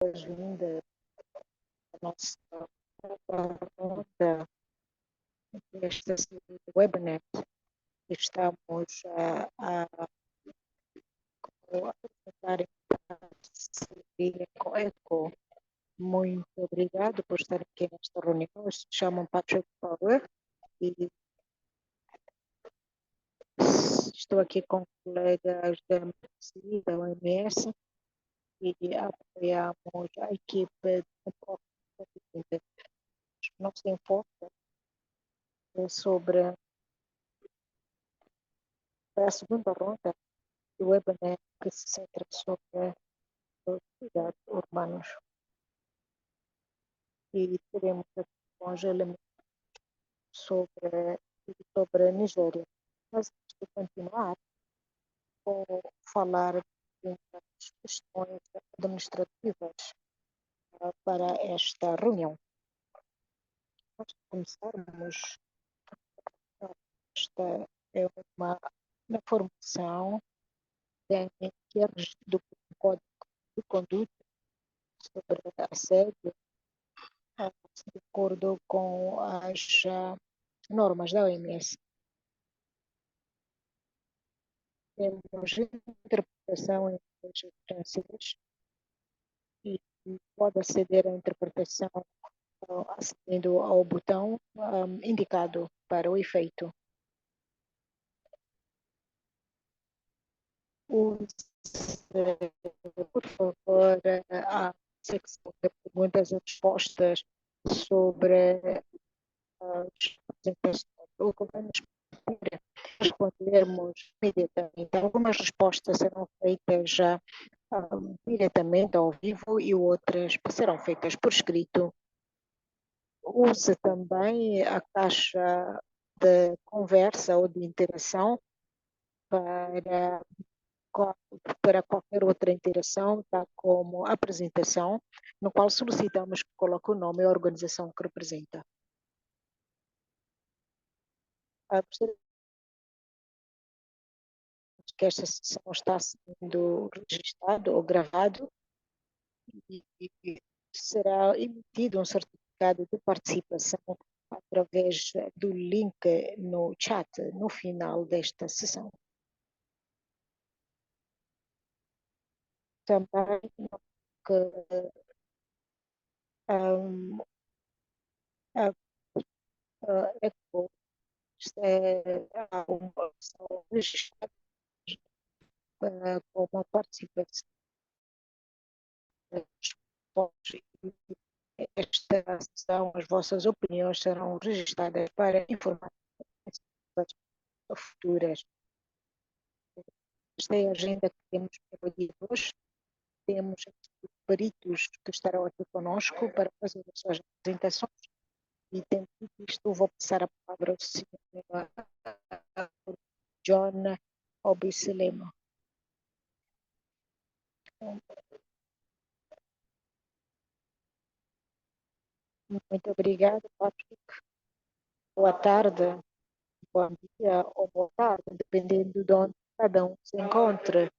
boas-vindas à nossa ronda desta webinar. Estamos a apresentar com ECO. Muito obrigado por estar aqui nesta reunião. Eu se chamo Patrick Power e estou aqui com colegas da MSI, da OMS, e apoiamos a equipe de nosso enfoque sobre a segunda ronda do webinar que se centra sobre os cuidados urbanos. E teremos aqui alguns elementos sobre a Nigéria. Mas antes de continuar, vou falar de algumas questões administrativas para esta reunião. Antes de começarmos, esta é uma informação que é regido por um código de conduta sobre assédio, de acordo com as normas da OMS. Temos interpretação em inglês e francês e pode aceder à interpretação acedendo ao botão indicado para o efeito. Use, por favor, a secção de perguntas e respostas sobre as apresentações. O que vai nos permitir respondermos imediatamente. Algumas respostas serão feitas já diretamente ao vivo e outras serão feitas por escrito. Use também a caixa de conversa ou de interação para qualquer outra interação, tal como apresentação, no qual solicitamos que coloque o nome e a organização que representa. Que esta sessão está sendo registrado ou gravado e será emitido um certificado de participação através do link no chat no final desta sessão. Também que há uma opção registrada com uma participação. Esta sessão, as vossas opiniões serão registradas para informações futuras. Esta é a agenda que temos para o dia de hoje. Temos peritos que estarão aqui conosco para fazer as suas apresentações. E tendo isto, vou passar a palavra ao senhor John Obiselemo. Muito obrigada, Patrick. Boa tarde, bom dia ou boa tarde, dependendo de onde cada um se encontra.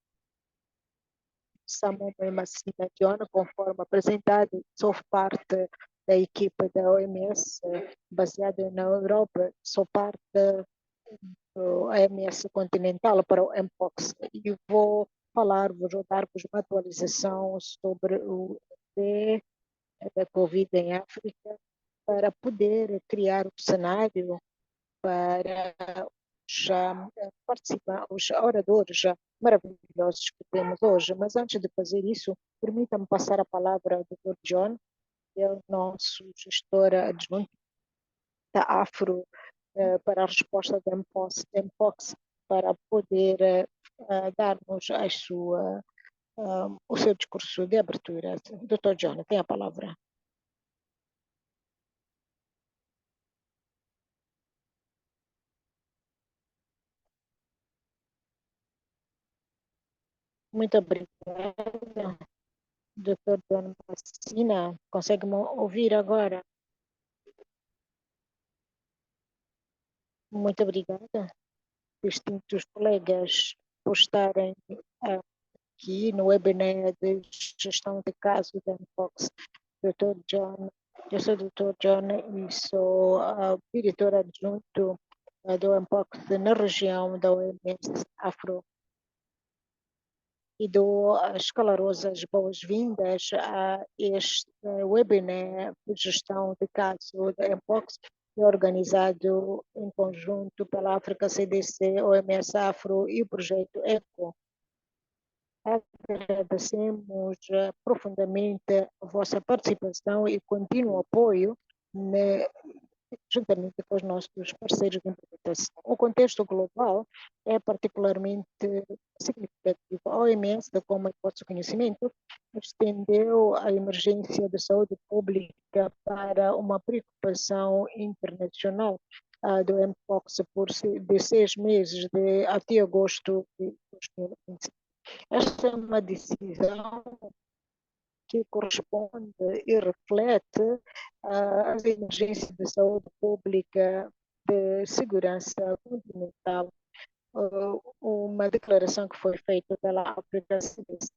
Samuel Massina John, conforme apresentado, sou parte da equipe da OMS, baseada na Europa, sou parte da OMS continental para o Mpox e vou dar-vos uma atualização sobre o da Covid em África para poder criar um cenário para os oradores maravilhosos que temos hoje. Mas antes de fazer isso, permita-me passar a palavra ao Dr. John, que é o nosso gestor adjunto da Afro para a resposta da Mpox, para poder dar-nos o seu discurso de abertura. Dr. John, tem a palavra. Muito obrigada, Dr. John Massina. Consegue me ouvir agora? Muito obrigada, distintos colegas, por estarem aqui no webinar de gestão de casos da Mpox, Dr. John. Eu sou o Dr. John e sou diretor adjunto do Mpox na região da OMS Afro. E dou as calorosas boas-vindas a este webinar de gestão de caso da Mpox, organizado em conjunto pela África CDC, OMS Afro e o projeto ECO. Agradecemos profundamente a vossa participação e contínuo apoio juntamente com os nossos parceiros de implementação. O contexto global é particularmente significativo. A OMS, como é vosso conhecimento, estendeu a emergência de saúde pública para uma preocupação internacional do Mpox de 6 meses, até agosto de 2025. Esta é uma decisão que corresponde e reflete as emergências de saúde pública, de segurança continental, uma declaração que foi feita pela África CDC.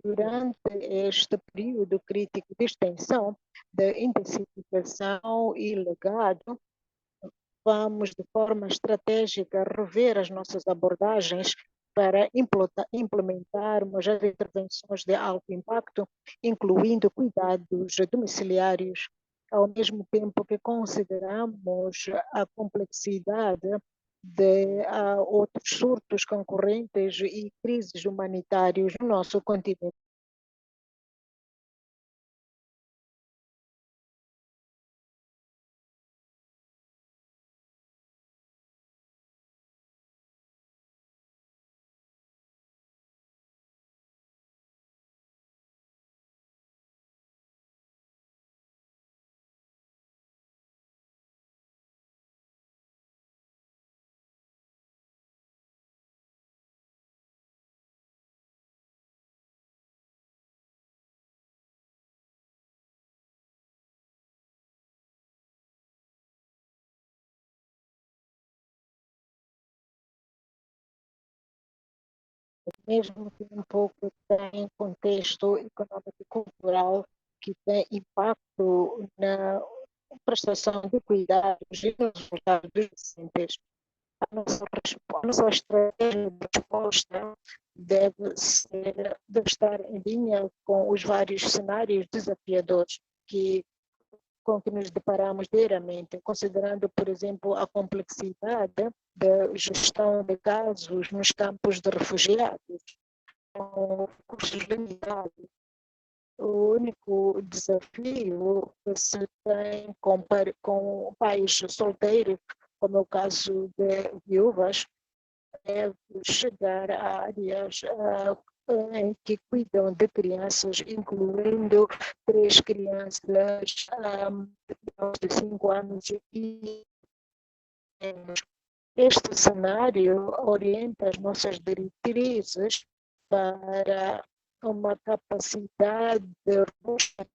Durante este período crítico de extensão, de intensificação e legado, vamos de forma estratégica rever as nossas abordagens para implementarmos as intervenções de alto impacto, incluindo cuidados domiciliários, ao mesmo tempo que consideramos a complexidade de outros surtos concorrentes e crises humanitárias no nosso continente. Mesmo tempo que tem contexto econômico e cultural que tem impacto na prestação de cuidados e nos resultados recentes. A nossa estratégia de resposta deve estar em linha com os vários cenários desafiadores com que nos deparamos diariamente, considerando, por exemplo, a complexidade da gestão de casos nos campos de refugiados, com recursos limitados. O único desafio que se tem com pais solteiros, como é o caso de viúvas, é chegar a áreas em que cuidam de crianças, incluindo 3 crianças de 5 anos e menos. Este cenário orienta as nossas diretrizes para uma capacidade robusta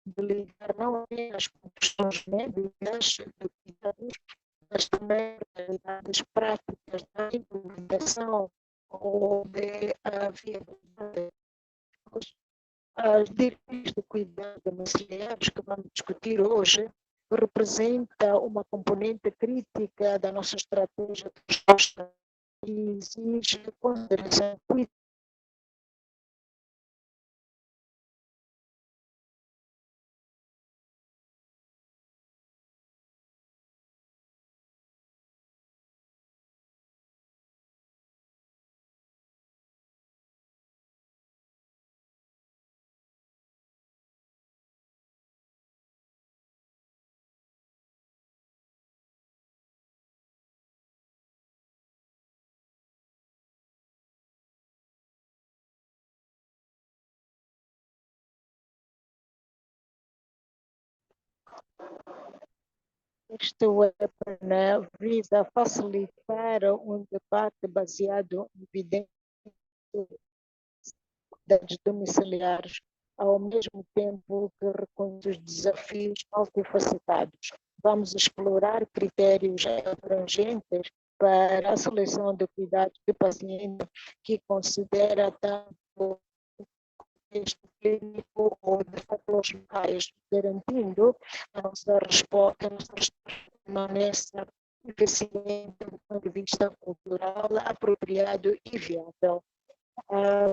de lidar não apenas com questões médicas, de cuidados, mas também realidades práticas da implementação ou de viabilidade. As diretrizes de cuidado domiciliares que vamos discutir hoje representa uma componente crítica da nossa estratégia de resposta e exige consideração Este webinar visa facilitar um debate baseado em evidências domiciliares, ao mesmo tempo que reconhece os desafios multifacetados. Vamos explorar critérios abrangentes para a seleção de cuidados do paciente que considera tanto contexto clínico ou de fatores locais, garantindo a nossa resposta permanece eficiente do ponto de vista cultural, apropriado e viável. À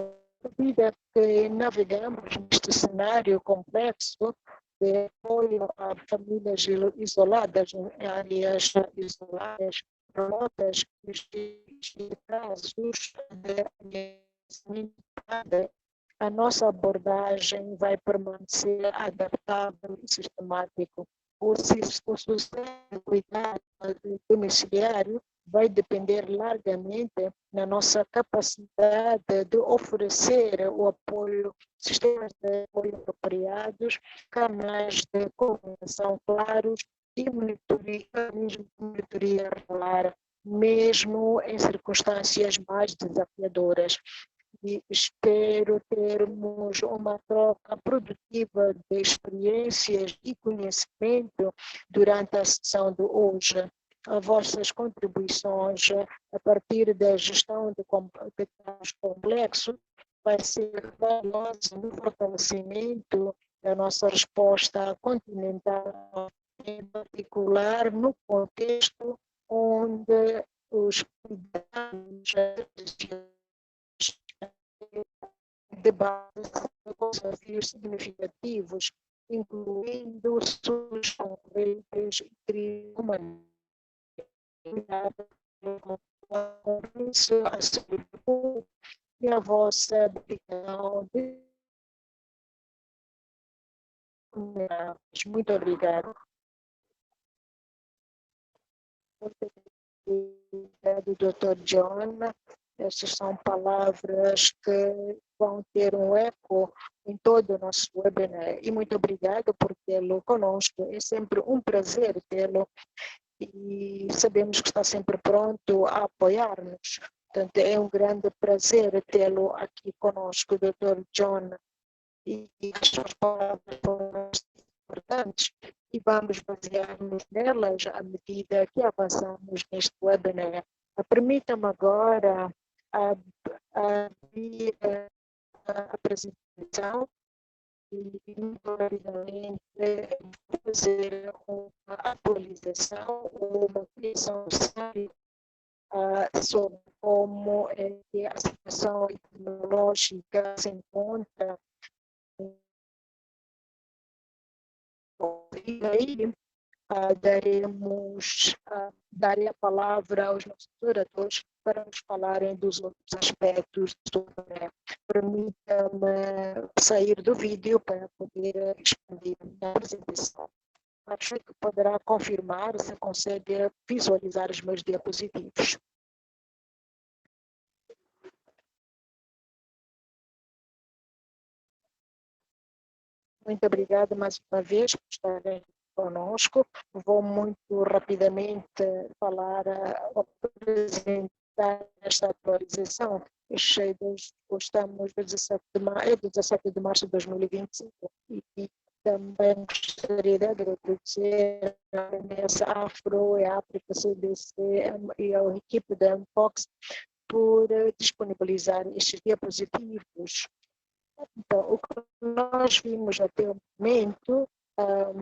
medida que navegamos neste cenário complexo de apoio a famílias isoladas, em áreas isoladas, remotas, e casos de a nossa abordagem vai permanecer adaptável e sistemático. O sucesso do cuidado domiciliário vai depender largamente da nossa capacidade de oferecer o apoio, sistemas de apoio apropriados, canais de comunicação claros e monitoria regular, mesmo em circunstâncias mais desafiadoras. E espero termos uma troca produtiva de experiências e conhecimento durante a sessão de hoje. As vossas contribuições a partir da gestão de casos complexos vai ser valiosa no fortalecimento da nossa resposta continental, em particular no contexto onde os cuidados debates com desafios significativos, incluindo SUS concorrentes e crise humanidade. E a vossa dedicação. Muito obrigado. Muito obrigado, Dr. John. Essas são palavras que vão ter um eco em todo o nosso webinar. E muito obrigado por tê-lo conosco. É sempre um prazer tê-lo e sabemos que está sempre pronto a apoiar-nos. Portanto, é um grande prazer tê-lo aqui conosco, Dr. John. E as suas palavras foram importantes e vamos basear-nos nelas à medida que avançamos neste webinar. Permita-me agora abrir a apresentação e, muito rapidamente, fazer uma atualização ou uma visão sobre como é que a situação epidemiológica se encontra. E aí, darei a palavra aos nossos oradores para nos falarem dos outros aspectos. Permita-me sair do vídeo para poder expandir a minha apresentação. Acho que poderá confirmar se consegue visualizar os meus diapositivos. Muito obrigada mais uma vez por estarem conosco. Vou muito rapidamente apresentar esta atualização. Estamos no 17 de março de 2025 e também gostaria de agradecer a MS Afro e a África CDC e a equipe da Unfox por disponibilizar estes diapositivos. Então, o que nós vimos até o momento,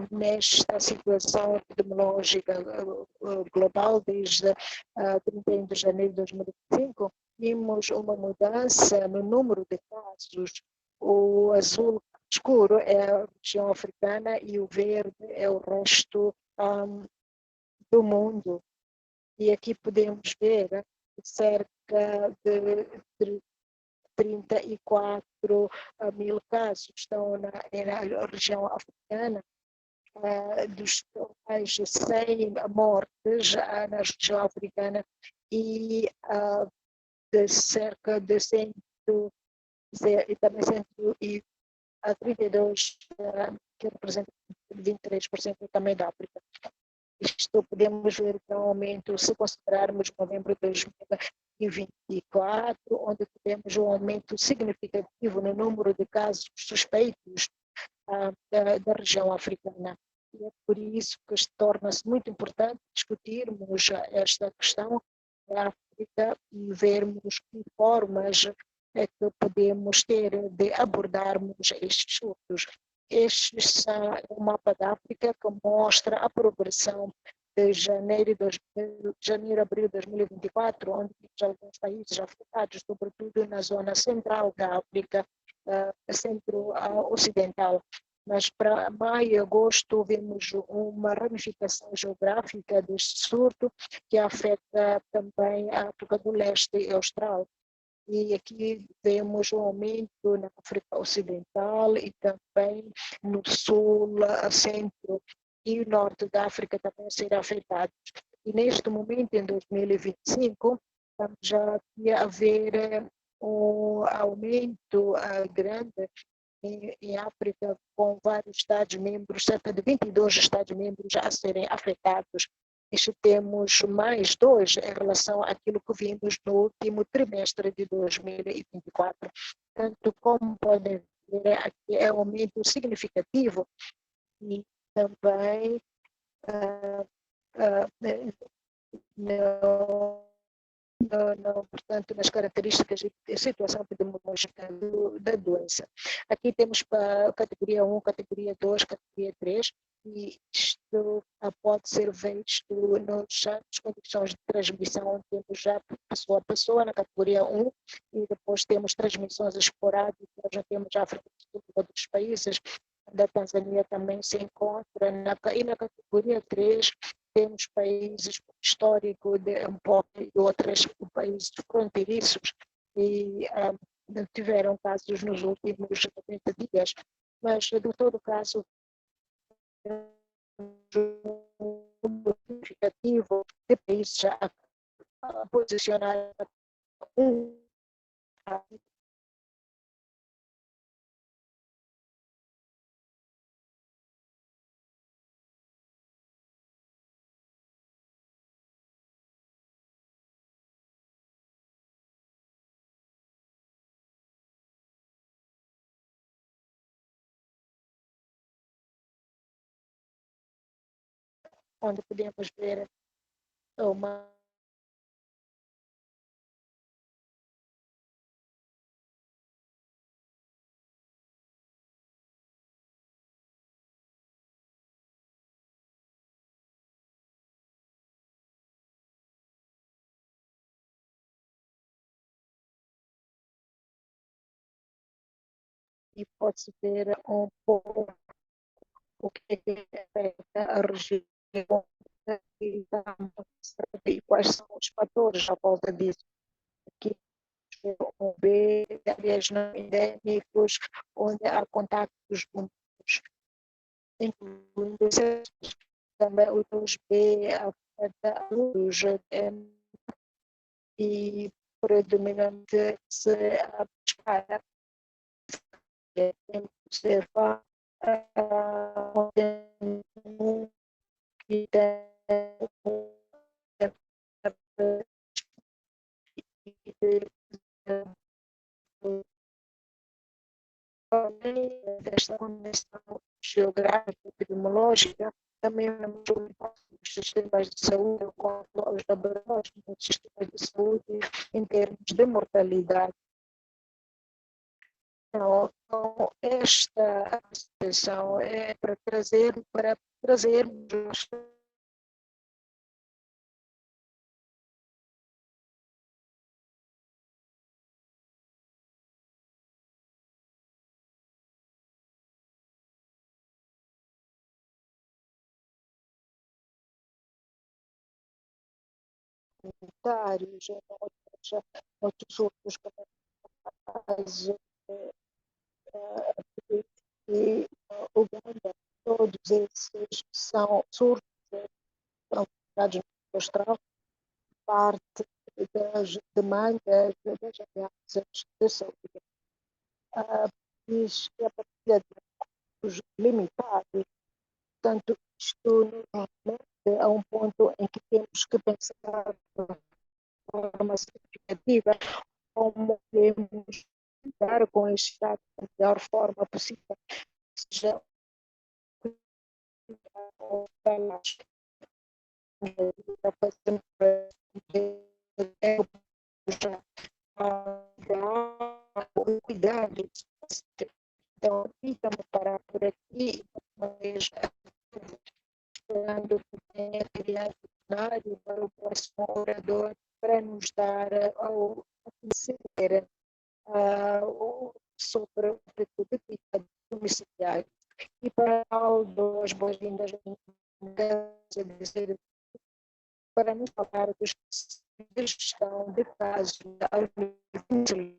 nesta situação epidemiológica global, desde 31 de janeiro de 2025, vimos uma mudança no número de casos. O azul escuro é a região africana e o verde é o resto do mundo. E aqui podemos ver cerca de 34 mil casos estão na região africana, dos quais 100 mortes na região africana e de cerca de 100 e também 132 que representam 23% também da África. Isto podemos ver que é um aumento, se considerarmos novembro de 2024, onde tivemos um aumento significativo no número de casos suspeitos da região africana. E é por isso que torna-se muito importante discutirmos esta questão da África e vermos que formas é que podemos ter de abordarmos estes surtos. Estes são o mapa da África que mostra a progressão de janeiro a abril de 2024, onde temos alguns países afetados, sobretudo na zona central da África, centro-ocidental. Mas para maio e agosto vemos uma ramificação geográfica deste surto que afeta também a África do Leste e Austral. E aqui vemos um aumento na África Ocidental e também no Sul, Centro e Norte da África também a ser afetados. E neste momento, em 2025, estamos já a ver um aumento grande em África, com vários Estados-membros, cerca de 22 Estados-membros a serem afetados. Isto temos mais dois em relação àquilo que vimos no último trimestre de 2024. Tanto como podem ver, aqui é um aumento significativo e também no portanto, nas características e situação epidemiológica da doença. Aqui temos para categoria 1, categoria 2, categoria 3, e isto pode ser visto nas condições de transmissão, onde temos já pessoa a pessoa na categoria 1, e depois temos transmissões esporádicas, já temos a África do Sul e outros países, da Tanzânia também se encontra, e na categoria 3, temos países com histórico de mpox e outros países fronteiriços e tiveram casos nos últimos 90 dias, mas de todo caso um significativo de países a posicionar um onde podemos ver uma e pode-se ver um pouco o que afeta a região e quais são os fatores à volta disso. Aqui o B, áreas não endémicos, onde há contactos mútuos, incluindo também o 2B afeta os e predominante se para observar que desta condição geográfica e epidemiológica, também os sistemas de saúde, os laboratórios dos sistemas de saúde em termos de mortalidade. Então, esta situação é para trazermos comunitários, outros outros canais e Uganda, todos esses são surtos, são dados no austral, parte das demandas das ameaças de saúde. Diz que a partilha de recursos limitados, portanto, isto normalmente é um ponto em que temos que pensar de forma significativa como podemos lidar com este estado da melhor forma possível, seja o cuidado. Então, vamos parar por aqui, mas esperando que tenha criado um cenário para o próximo orador para nos dar a conhecer sobre o tipo de cuidado domiciliário. E para Aldo, as boas-vindas para nos falar de gestão de casos de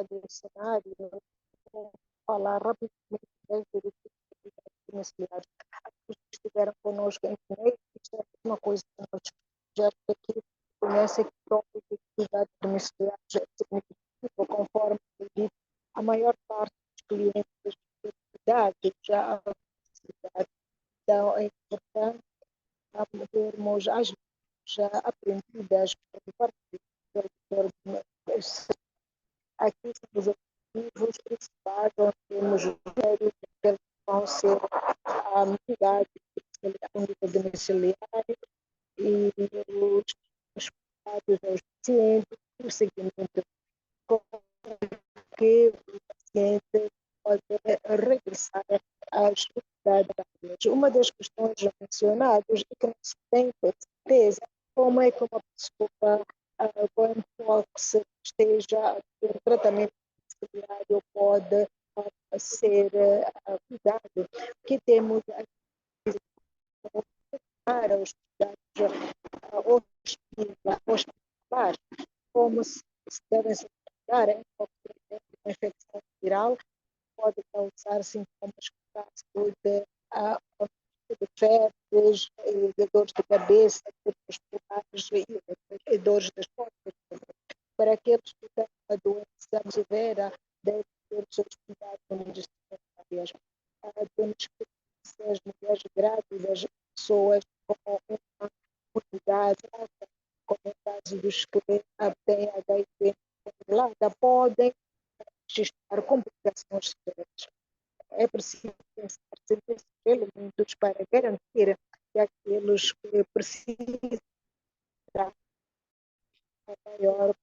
do cenário, falar rapidamente das diretrizes domiciliares. Os que estiveram conosco em Pinheiro, isto é uma coisa que nós já aqui conhecem que o próprio atividade domiciliar já é significativo, conforme eu disse, a maior parte dos clientes das atividades já há necessidade. Então, é importante termos as já aprendidas por parte do setor. Aqui são os objetivos principais, onde temos os critérios que vão ser mitigados a nível domiciliário e os cuidados aos pacientes, o seguimento com que o paciente pode regressar às atividades. Uma das questões já mencionadas e que não se tem certeza como é que uma pessoa quando se esteja em tratamento domiciliário pode ser cuidado, que temos para os cuidados hospitalares, como se devem se tratar em qualquer infecção viral, pode causar sintomas como de febres, de dores de cabeça, de musculares e dores das costas. Para aqueles que têm a doença severa, devem ter os seus cuidados necessários. Temos que as mulheres grávidas, pessoas com uma imunidade, como o caso dos que têm HIV controlada, podem registrar complicações severas. É preciso pensar sempre esses elementos para garantir que aqueles que precisam da maior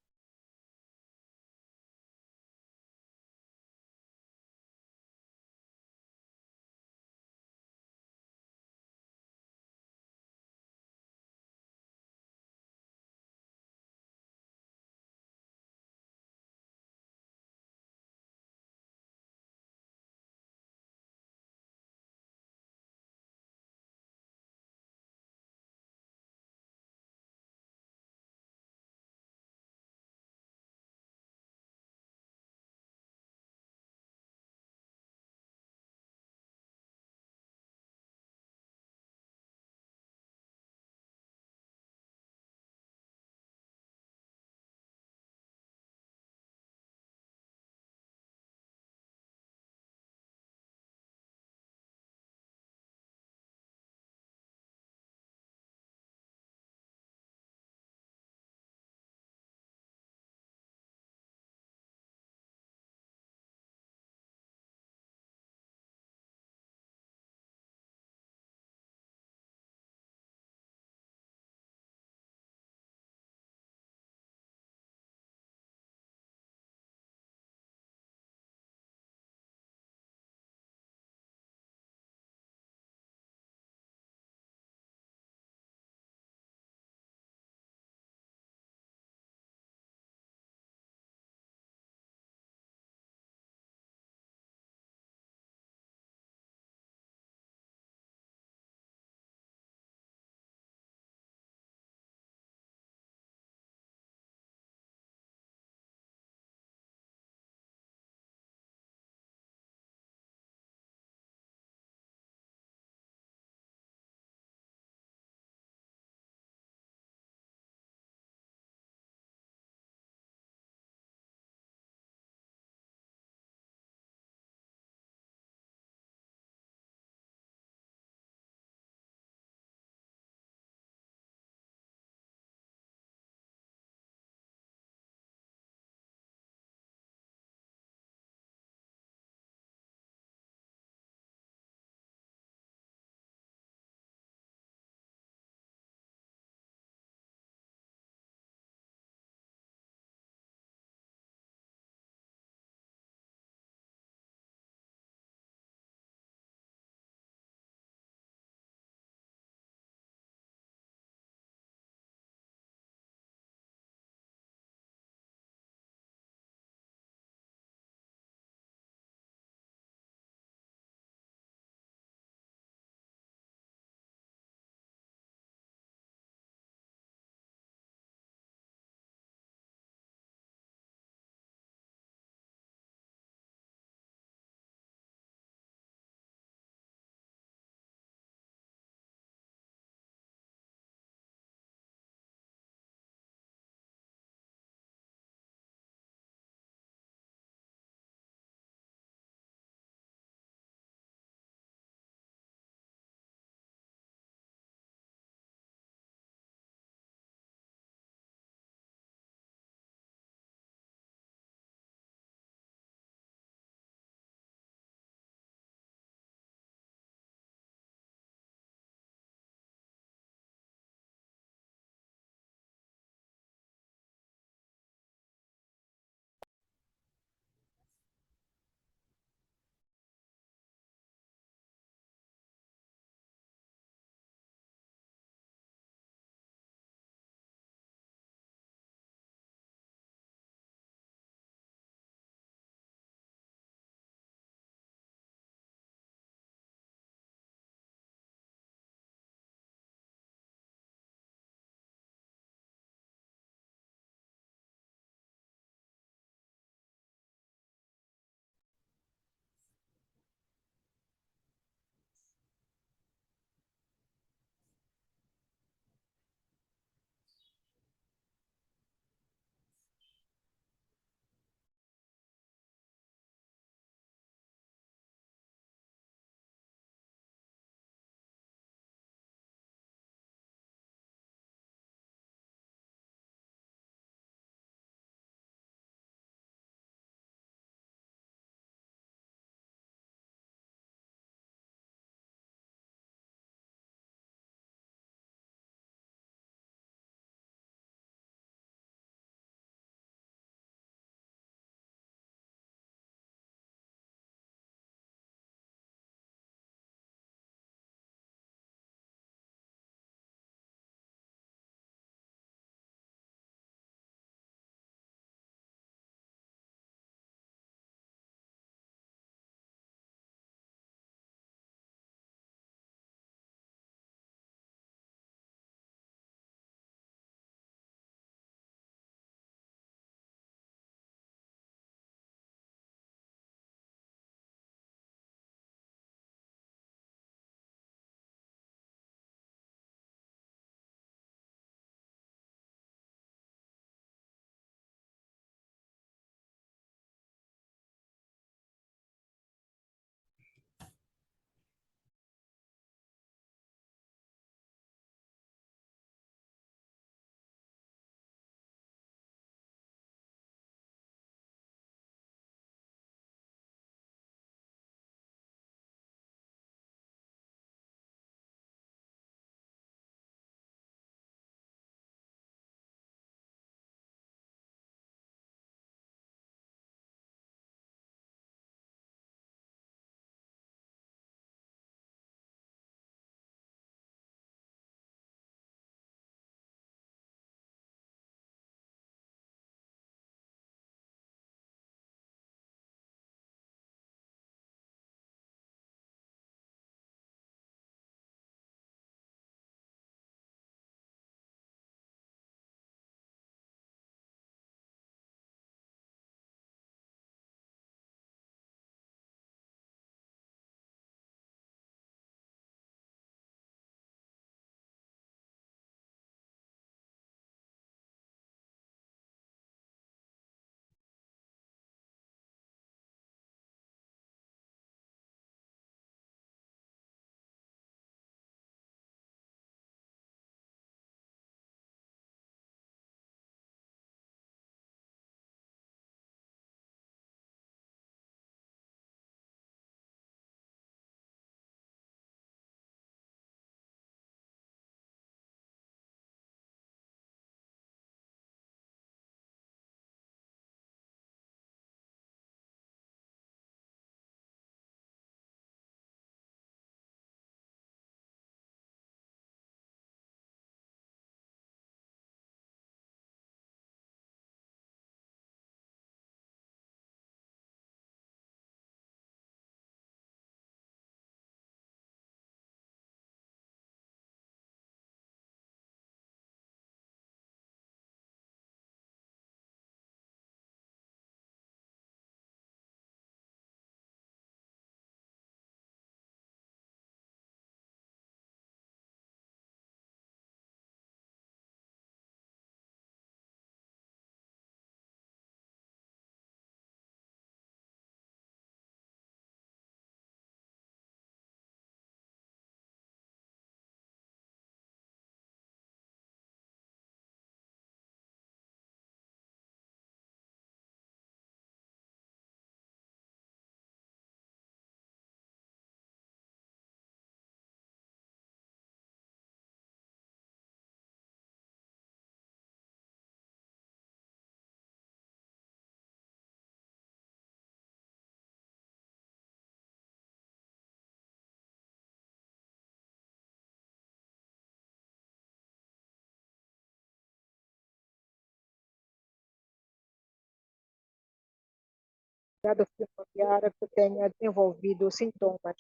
cuidado familiar que tenha desenvolvido sintomas.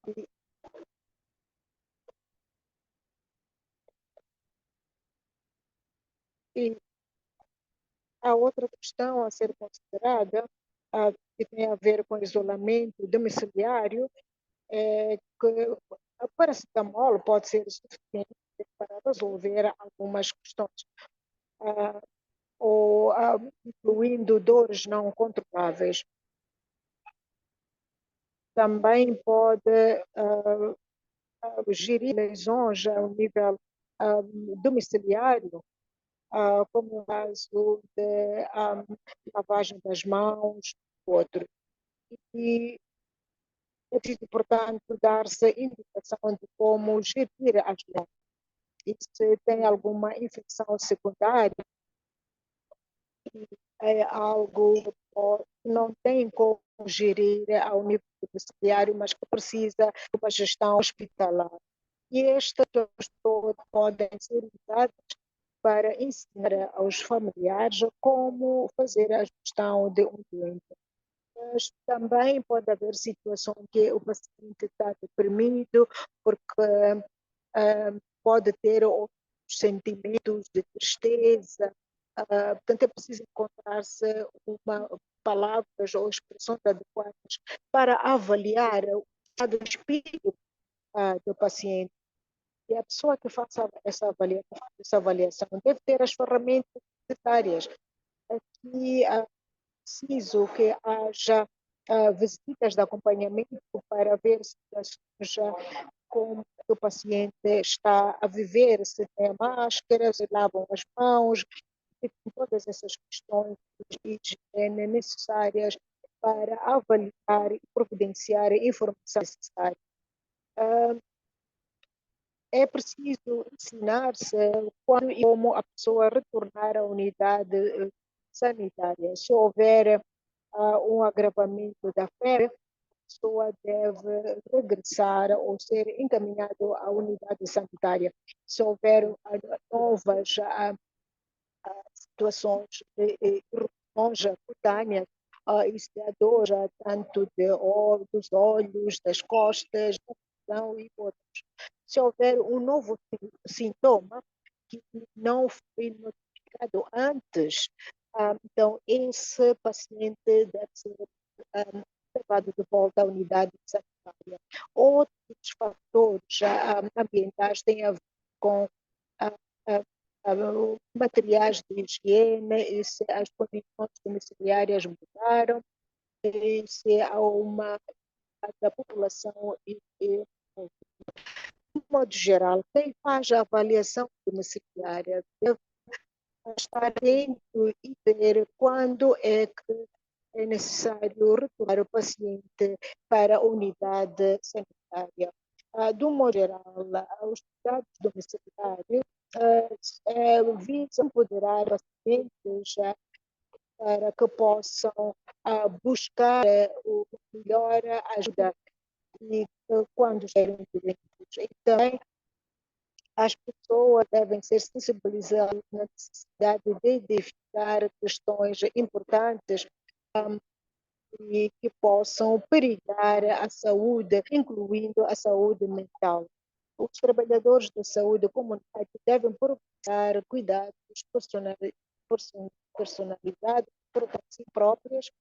E, e a outra questão a ser considerada, que tem a ver com isolamento domiciliário, é que a paracetamol pode ser suficiente para resolver algumas questões, ah, ou incluindo dores não controláveis. Também pode gerir lesões ao nível domiciliário, como o caso de lavagem das mãos, outro. E é preciso, portanto, dar-se indicação de como gerir as lesões. E se tem alguma infecção secundária, é algo que não tem como gerir ao nível domiciliário, mas que precisa de uma gestão hospitalar. E estas pessoas podem ser usadas para ensinar aos familiares como fazer a gestão de um doente. Mas também pode haver situação que o paciente está deprimido porque pode ter outros sentimentos de tristeza. Portanto, é preciso encontrar-se uma palavras ou expressões adequadas para avaliar o estado de espírito do paciente. E a pessoa que faça essa avaliação deve ter as ferramentas necessárias. Aqui é preciso que haja visitas de acompanhamento para ver situações como o paciente está a viver, se tem máscara, se lavam as mãos, e todas essas questões de higiene necessárias para avaliar e providenciar a informação necessária. É preciso ensinar-se quando e como a pessoa retornar à unidade sanitária. Se houver um agravamento da febre, a pessoa deve regressar ou ser encaminhado à unidade sanitária. Se houver novas situações de erupções cutâneas, isso é dor tanto dos olhos, das costas, da visão e outros. Se houver um novo sintoma que não foi notificado antes, então esse paciente deve ser levado de volta à unidade sanitária. Outros fatores ambientais têm a ver com ah, ah, materiais de higiene, e se as condições domiciliárias mudaram, e se há uma da população de modo geral, quem faz a avaliação domiciliária deve estar atento e ver quando é que é necessário retornar o paciente para a unidade sanitária. De um modo geral, os cuidados domiciliários visam empoderar pacientes para que possam buscar o melhor ajuda e quando estiverem doentes. E também as pessoas devem ser sensibilizadas na necessidade de identificar questões importantes e que possam perigar a saúde, incluindo a saúde mental. Os trabalhadores da saúde comunitária devem procurar cuidados personalizados para si próprios,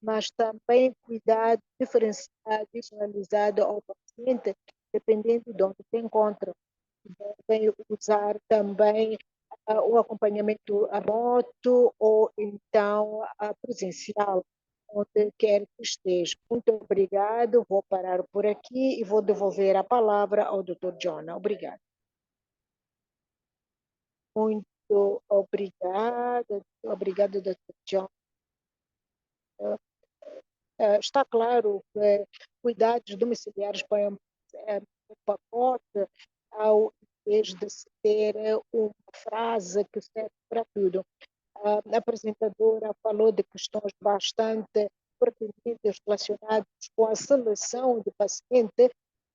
mas também cuidado diferenciado e personalizado ao paciente, dependendo de onde se encontra. Devem usar também o acompanhamento remoto ou então presencial, onde quer que esteja. Muito obrigado, vou parar por aqui e vou devolver a palavra ao Dr. John. Obrigada. Muito obrigado, Dr. John. Está claro que cuidados domiciliares põem um pacote ao invés de se ter uma frase que serve para tudo. A apresentadora falou de questões bastante pertinentes relacionadas com a seleção do paciente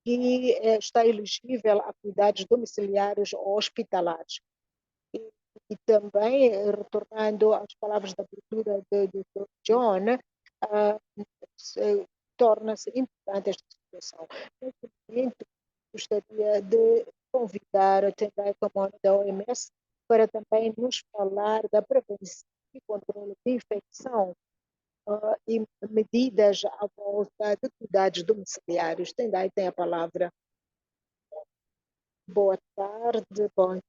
que está elegível a cuidados domiciliares ou hospitalares. E também, retornando às palavras da abertura do Dr. John, torna-se importante esta situação. Neste momento, gostaria de convidar a Tendai Comando da OMS para também nos falar da prevenção e controle de infecção e medidas à volta de cuidados domiciliários. Tendai tem a palavra. Boa tarde, bom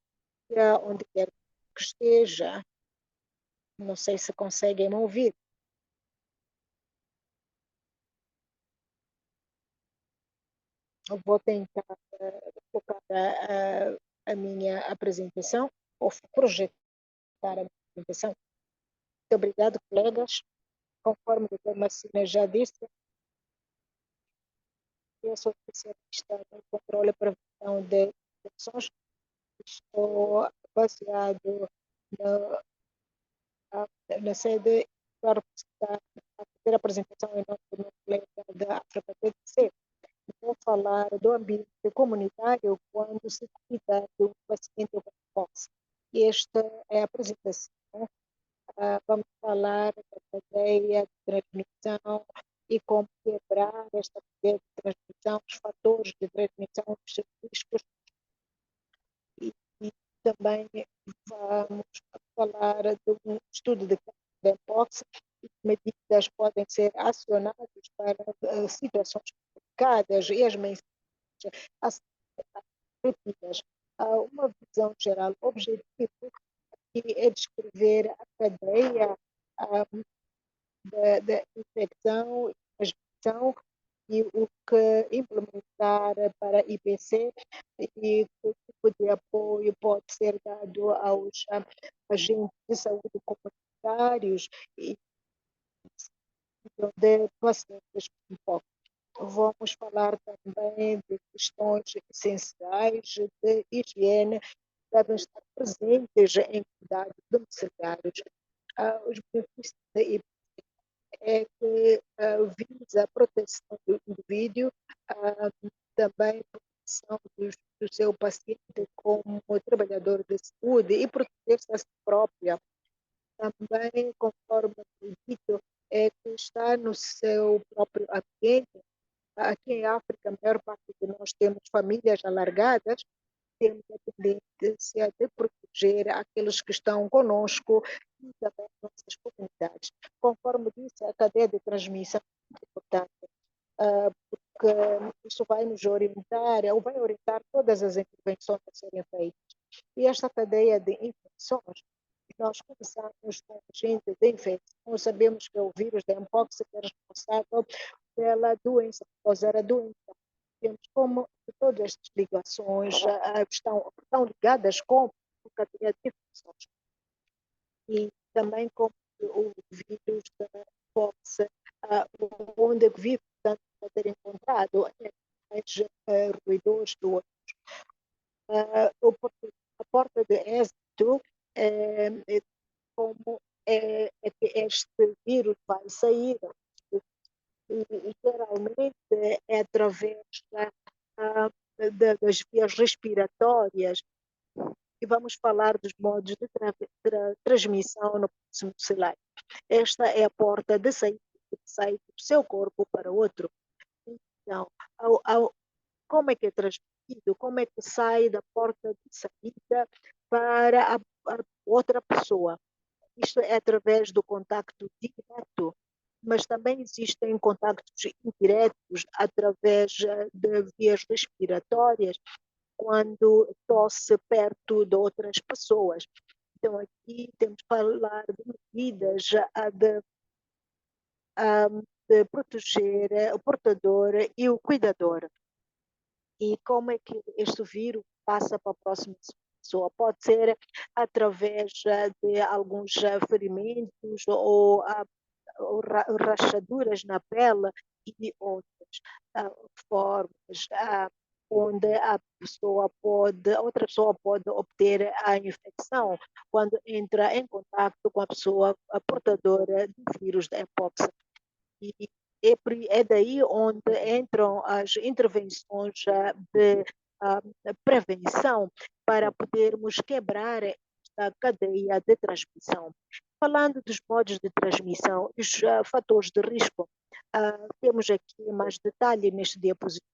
dia, onde quer que esteja. Não sei se conseguem me ouvir. Eu vou tentar focar a minha apresentação, ou projetar a minha apresentação. Muito obrigado, colegas. Conforme a Damascena já disse, eu sou especialista no controle e prevenção de infecções. Estou baseado na sede para fazer a apresentação em nome do meu colega da África TDC. Vou falar do ambiente comunitário quando se cuida de um paciente com posse. Esta é a apresentação. Vamos falar da cadeia de transmissão e como quebrar esta cadeia de transmissão, os fatores de transmissão, os seus riscos e também vamos falar de um estudo de mpox e medidas podem ser acionadas para situações complicadas e as mensagens a ser repetidas. Uma visão geral, objetivo é descrever a cadeia da infecção e transmissão e o que implementar para IPC e que tipo de apoio pode ser dado aos agentes de saúde comunitários e de pacientes com foco. Vamos falar também de questões essenciais de higiene que devem estar presentes em cuidados domiciliários. Os benefícios da IPC é que visa a proteção do indivíduo, também proteção do seu paciente como trabalhador de saúde e proteger-se a si própria. Também, conforme dito, é que está no seu próprio ambiente. Aqui em África, a maior parte de nós temos famílias alargadas, temos a tendência de proteger aqueles que estão conosco e também nossas comunidades. Conforme disse, a cadeia de transmissão é importante, porque isso vai nos orientar, ou vai orientar todas as intervenções a serem feitas. E esta cadeia de infecções, nós começamos com agente de infecção, sabemos que o vírus da mpox é responsável pela doença, por causar a doença. Temos como todas estas ligações estão ligadas com a cadeia de infecções. E também como o vírus da mpox, onde o vírus pode ser encontrado é mais ruidoso do outro. A porta de êxito é como é que este vírus vai sair. E geralmente é através das vias respiratórias. E vamos falar dos modos de transmissão no próximo slide. Esta é a porta de saída que sai do seu corpo para outro. Então, como é que é transmitido? Como é que sai da porta de saída para a outra pessoa? Isto é através do contacto direto, mas também existem contactos indiretos através de vias respiratórias, quando tosse perto de outras pessoas. Então, aqui temos que falar de medidas de proteger o portador e o cuidador. E como é que este vírus passa para a próxima pessoa? Pode ser através de alguns ferimentos ou rachaduras na pele e outras formas onde outra pessoa pode obter a infecção quando entra em contato com a pessoa portadora do vírus da mpox. E é daí onde entram as intervenções de prevenção para podermos quebrar esta cadeia de transmissão. Falando dos modos de transmissão e os fatores de risco, temos aqui mais detalhe neste diapositivo.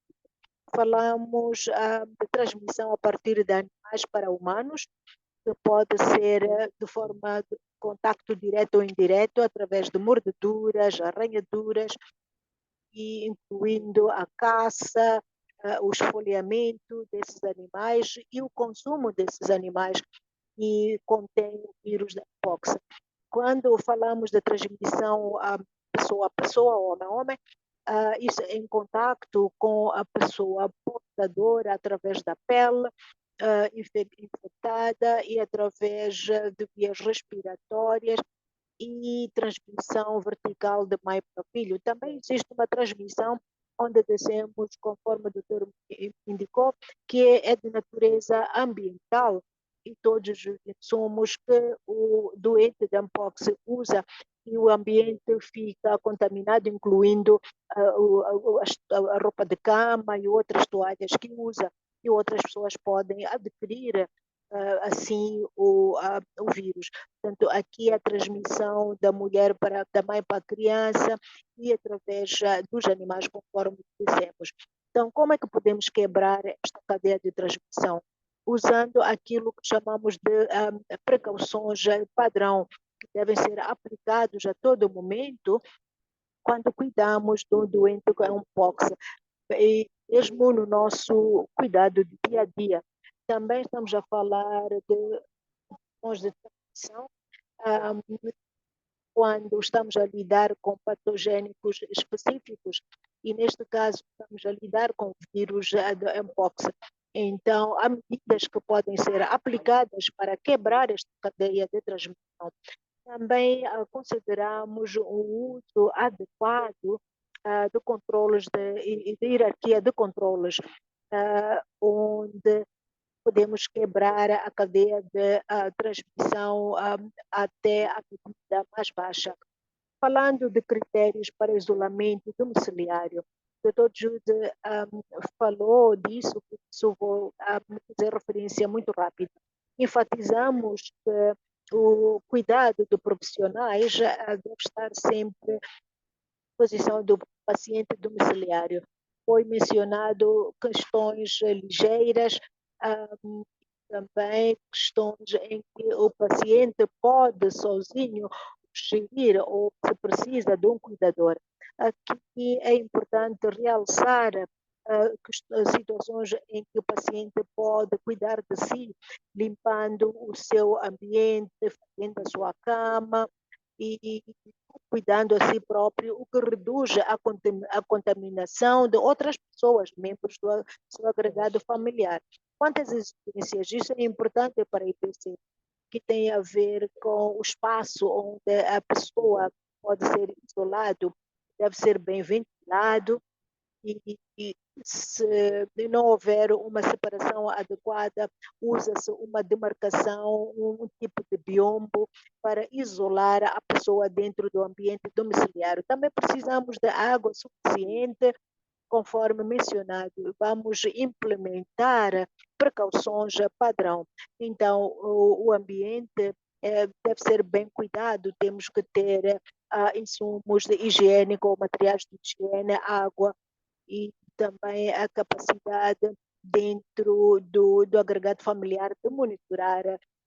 Falamos de transmissão a partir de animais para humanos, que pode ser de forma de contacto direto ou indireto, através de mordeduras, arranhaduras, e incluindo a caça, o esfoliamento desses animais e o consumo desses animais que contêm o vírus da Mpox. Quando falamos de transmissão pessoa a pessoa, homem a homem, isso é em contato com a pessoa portadora através da pele, infectada e através de vias respiratórias e transmissão vertical de mãe para filho. Também existe uma transmissão onde dizemos, conforme o doutor indicou, que é de natureza ambiental e todos os insumos que o doente de Mpox usa e o ambiente fica contaminado, incluindo a roupa de cama e outras toalhas que usa, e outras pessoas podem adquirir assim o vírus. Portanto, aqui a transmissão da mulher da mãe para a criança e através dos animais, conforme dissemos. Então, como é que podemos quebrar esta cadeia de transmissão? Usando aquilo que chamamos de precauções padrão, que devem ser aplicados a todo momento quando cuidamos do doente com Mpox, e mesmo no nosso cuidado de dia a dia. Também estamos a falar de transmissão quando estamos a lidar com patogênicos específicos, e neste caso estamos a lidar com vírus da Mpox. Então, há medidas que podem ser aplicadas para quebrar esta cadeia de transmissão. Também consideramos o uso adequado de controles de hierarquia de controles, onde podemos quebrar a cadeia de transmissão até a medida mais baixa. Falando de critérios para isolamento domiciliário, o Dr. Jude falou disso, por isso vou fazer referência muito rápida. Enfatizamos que o cuidado de profissionais deve estar sempre à posição do paciente domiciliário. Foi mencionado questões ligeiras, também questões em que o paciente pode sozinho gerir ou se precisa de um cuidador. Aqui é importante realçar situações em que o paciente pode cuidar de si, limpando o seu ambiente, fazendo a sua cama e cuidando a si próprio, o que reduz a contaminação de outras pessoas, membros do seu agregado familiar. Quantas exigências? Isso é importante para a IPC, que tem a ver com o espaço onde a pessoa pode ser isolado, deve ser bem ventilado, e se não houver uma separação adequada, usa-se uma demarcação, um tipo de biombo para isolar a pessoa dentro do ambiente domiciliário. Também precisamos de água suficiente, conforme mencionado. Vamos implementar precauções padrão. Então, o ambiente deve ser bem cuidado, temos que ter insumos higiênicos, materiais de higiene, água, e também a capacidade dentro do agregado familiar de monitorar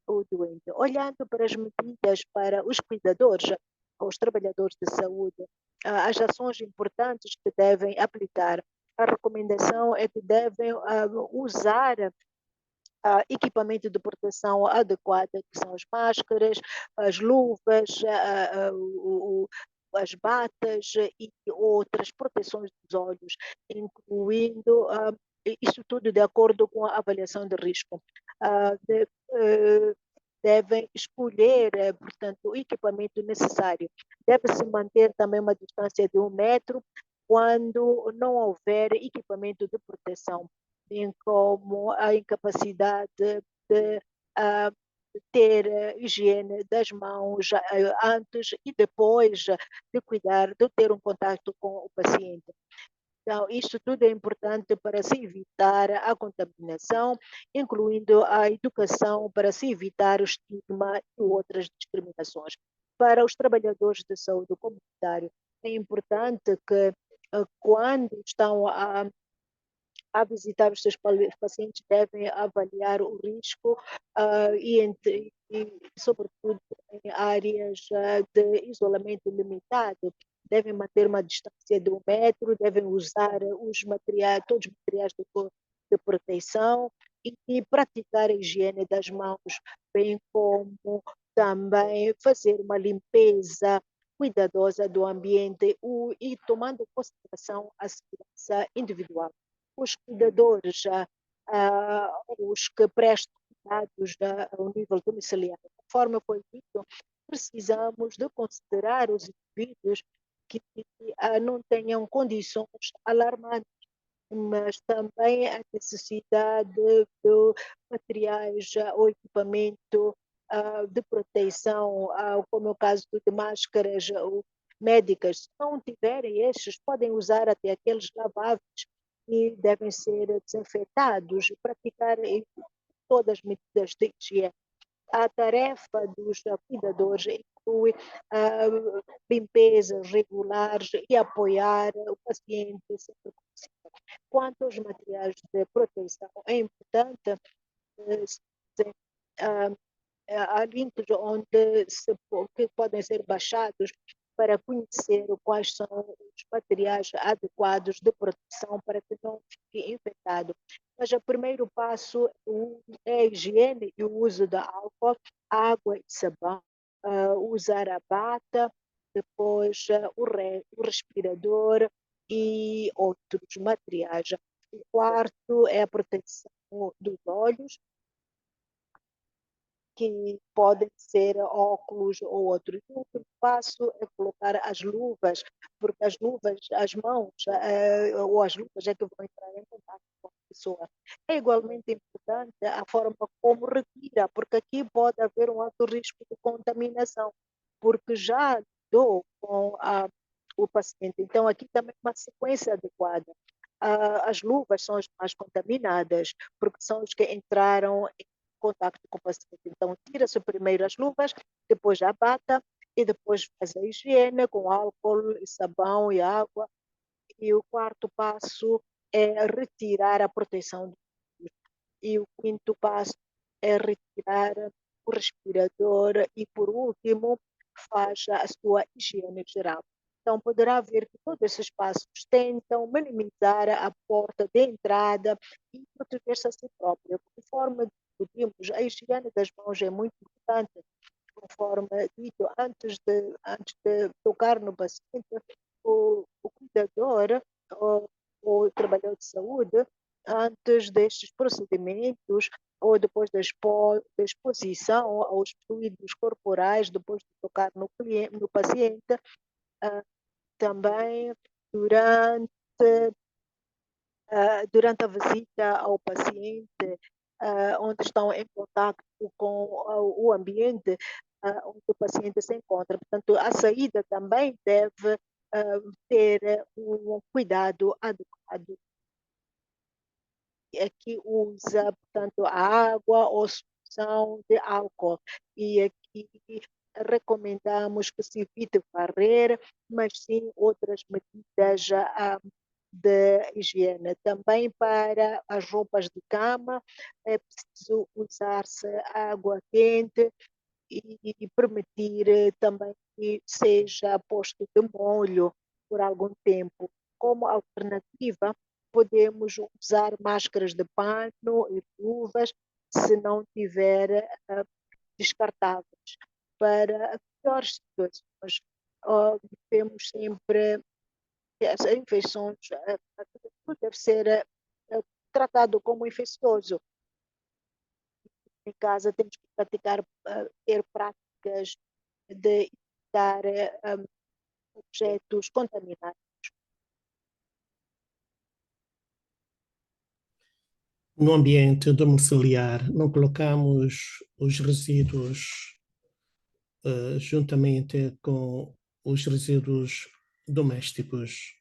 o doente. Olhando para as medidas para os cuidadores, os trabalhadores de saúde, as ações importantes que devem aplicar. A recomendação é que devem usar equipamento de proteção adequada, que são as máscaras, as luvas, as batas e outras proteções dos olhos, incluindo isso tudo de acordo com a avaliação de risco. Devem escolher, portanto, o equipamento necessário. Deve-se manter também uma distância de 1 metro quando não houver equipamento de proteção, bem como a incapacidade de ter higiene das mãos antes e depois de cuidar, de ter um contato com o paciente. Então, isso tudo é importante para se evitar a contaminação, incluindo a educação para se evitar o estigma e outras discriminações. para os trabalhadores de saúde comunitária. É importante que quando estão a visitar os seus pacientes, devem avaliar o risco sobretudo, em áreas de isolamento limitado. Devem manter uma distância de 1 metro, devem usar os materiais, todos os materiais de proteção e praticar a higiene das mãos, bem como também fazer uma limpeza cuidadosa do ambiente e tomando em consideração a segurança individual. Os cuidadores, os que prestam cuidados ao nível domiciliar, conforme foi dito, precisamos de considerar os indivíduos que não tenham condições alarmantes, mas também a necessidade de materiais ou equipamento de proteção, como é o caso de máscaras médicas. Se não tiverem estes, podem usar até aqueles laváveis e devem ser desinfetados, praticar todas as medidas de higiene. A tarefa dos cuidadores inclui limpezas regulares e apoiar o paciente sempre que possível. Quanto aos materiais de proteção, é importante há links que podem ser baixados para conhecer quais são os materiais adequados de proteção para que não fique infectado. Mas o primeiro passo é a higiene e o uso de álcool, água e sabão, usar a bata, depois o respirador e outros materiais. O quarto é a proteção dos olhos, que podem ser óculos ou outros. O último passo é colocar as luvas, porque as luvas, as mãos, ou as luvas é que vão entrar em contato com a pessoa. É igualmente importante a forma como retira, porque aqui pode haver um alto risco de contaminação, porque já lidou com o paciente. Então, aqui também uma sequência adequada. As luvas são as mais contaminadas, porque são os que entraram contacto com o paciente. Então, tira-se primeiro as luvas, depois a bata e depois faz a higiene com álcool, sabão e água. E o quarto passo é retirar a proteção do vírus. E o quinto passo é retirar o respirador e, por último, faz a sua higiene geral. Então, poderá ver que todos esses passos tentam minimizar a porta de entrada e proteger-se a si próprio. Conforme discutimos, a higiene das mãos é muito importante, conforme dito, antes de tocar no paciente, o cuidador, o trabalhador de saúde, antes destes procedimentos ou depois da exposição aos fluidos corporais, depois de tocar no paciente, também durante a visita ao paciente, onde estão em contato com o ambiente onde o paciente se encontra. Portanto, a saída também deve ter um cuidado adequado. Aqui usa, portanto, a água ou solução de álcool. E aqui recomendamos que se evite varrer, mas sim outras medidas de higiene. Também para as roupas de cama é preciso usar-se água quente e permitir também que seja posto de molho por algum tempo. Como alternativa, podemos usar máscaras de pano e luvas, se não tiver descartáveis. Para piores situações, temos sempre as infecções, tudo deve ser tratado como infeccioso. Em casa temos que praticar, ter práticas de evitar objetos contaminados. No ambiente domiciliar, não colocamos os resíduos juntamente com os resíduos domésticos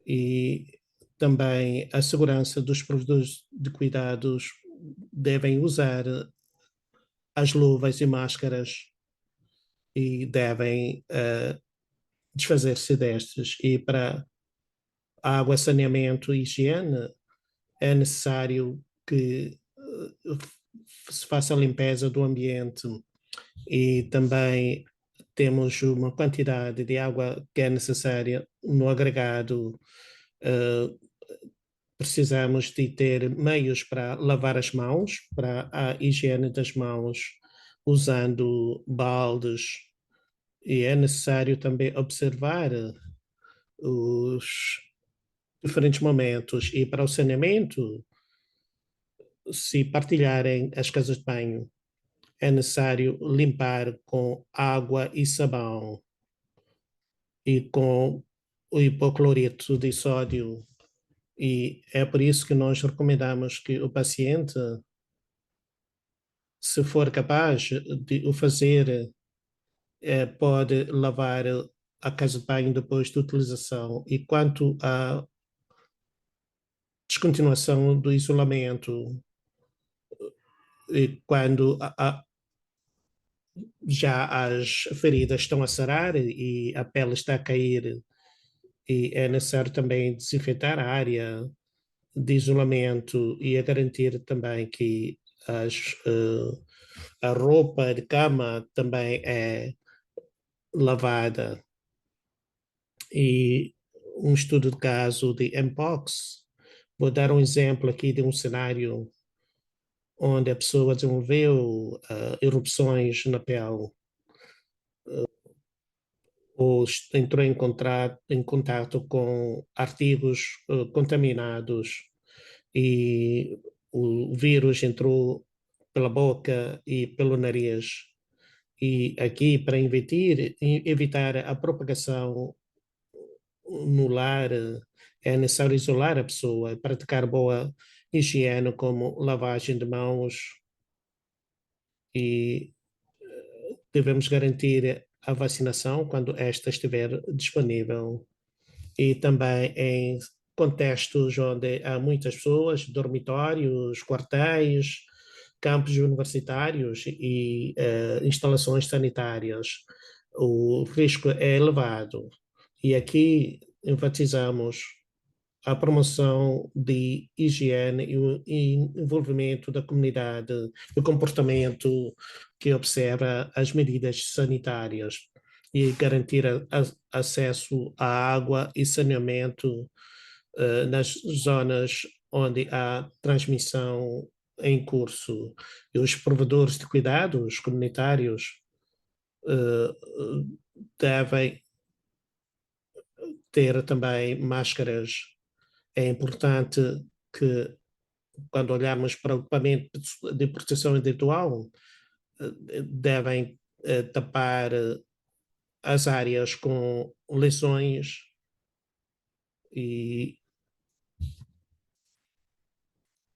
e também a segurança dos provedores de cuidados devem usar as luvas e máscaras e devem desfazer-se destes. E para água, saneamento e higiene é necessário que se faça a limpeza do ambiente e também temos uma quantidade de água que é necessária no agregado. Uh, Precisamos de ter meios para lavar as mãos, para a higiene das mãos, usando baldes, e é necessário também observar os diferentes momentos. E para o saneamento, se partilharem as casas de banho, é necessário limpar com água e sabão e com o hipoclorito de sódio. E é por isso que nós recomendamos que o paciente, se for capaz de o fazer, pode lavar a casa de banho depois de utilização. E quanto à descontinuação do isolamento, e quando já as feridas estão a sarar e a pele está a cair, e é necessário também desinfetar a área de isolamento e a garantir também que as, a roupa de cama também é lavada. E um estudo de caso de Mpox, vou dar um exemplo aqui de um cenário onde a pessoa desenvolveu erupções na pele ou entrou em contato com artigos contaminados e o vírus entrou pela boca e pelo nariz. E aqui, para evitar a propagação no lar, é necessário isolar a pessoa, praticar boa higiene, como lavagem de mãos, e devemos garantir a vacinação quando esta estiver disponível. E também em contextos onde há muitas pessoas, dormitórios, quartéis, campos universitários e instalações sanitárias, o risco é elevado. E aqui enfatizamos a promoção de higiene e o envolvimento da comunidade, o comportamento que observa as medidas sanitárias e garantir acesso à água e saneamento nas zonas onde há transmissão em curso. E os provedores de cuidados comunitários devem ter também máscaras. É importante que, quando olharmos para o equipamento de proteção individual, devem tapar as áreas com lesões. E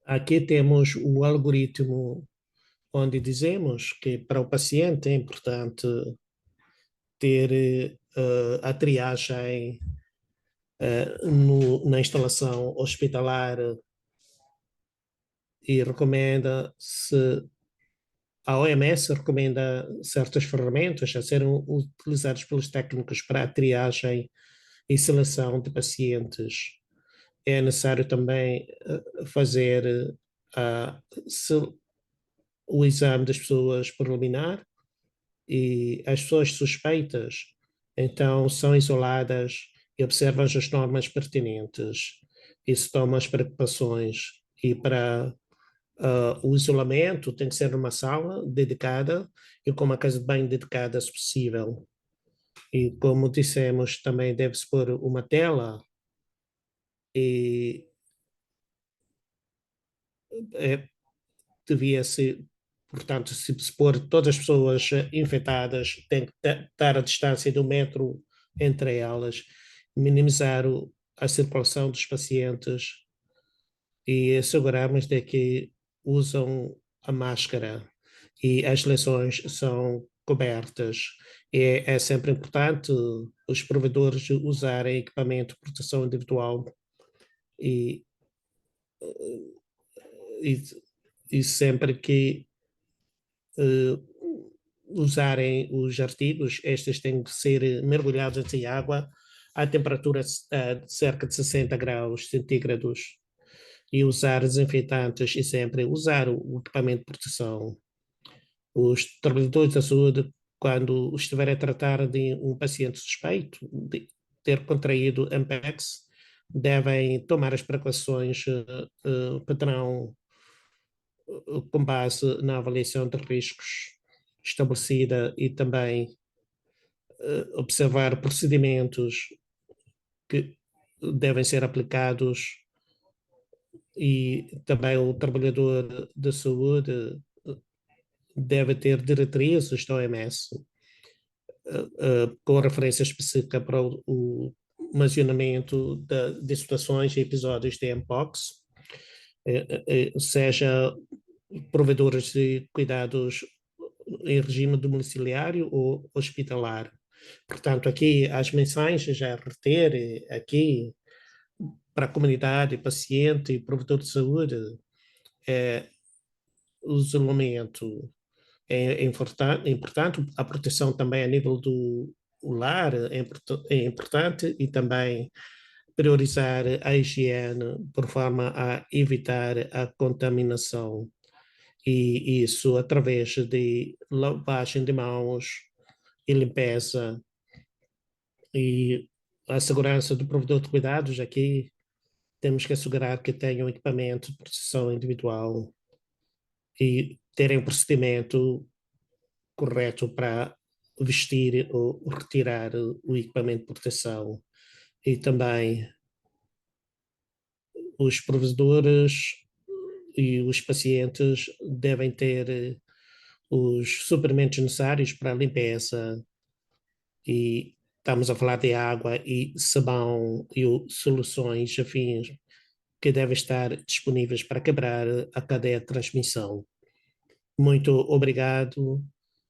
aqui temos o algoritmo onde dizemos que para o paciente é importante ter a triagem na instalação hospitalar, e recomenda-se, a OMS recomenda certas ferramentas a serem utilizadas pelos técnicos para a triagem e seleção de pacientes. É necessário também fazer o exame das pessoas preliminar, e as pessoas suspeitas então são isoladas e observam as normas pertinentes e se tomam as preocupações. E para o isolamento tem que ser numa sala dedicada e com uma casa de banho dedicada, se possível. E como dissemos, também deve-se pôr uma tela e é, devia-se, portanto, se pôr todas as pessoas infectadas, tem que estar a distância de 1 metro entre elas, minimizar a circulação dos pacientes e assegurarmos de que usam a máscara e as lesões são cobertas. É sempre importante os provedores usarem equipamento de proteção individual e, e, e sempre que usarem os artigos, estes têm que ser mergulhados em água a temperatura de cerca de 60 graus centígrados e usar desinfetantes e sempre usar o equipamento de proteção. Os trabalhadores da saúde, quando estiverem a tratar de um paciente suspeito de ter contraído Mpex, devem tomar as precauções padrão com base na avaliação de riscos estabelecida e também observar procedimentos que devem ser aplicados e também o trabalhador da saúde deve ter diretrizes da OMS com referência específica para o mencionamento de situações e episódios de Mpox, seja provedores de cuidados em regime domiciliário ou hospitalar. Portanto, aqui as mensagens a reter aqui para a comunidade, paciente e provedor de saúde é o isolamento é importante, a proteção também a nível do lar é importante e também priorizar a higiene por forma a evitar a contaminação e isso através de lavagem de mãos e limpeza e a segurança do provedor de cuidados aqui temos que assegurar que tenham equipamento de proteção individual e terem um procedimento correto para vestir ou retirar o equipamento de proteção. E também os provedores e os pacientes devem ter os suplementos necessários para a limpeza e estamos a falar de água e sabão e soluções afins que devem estar disponíveis para quebrar a cadeia de transmissão. Muito obrigado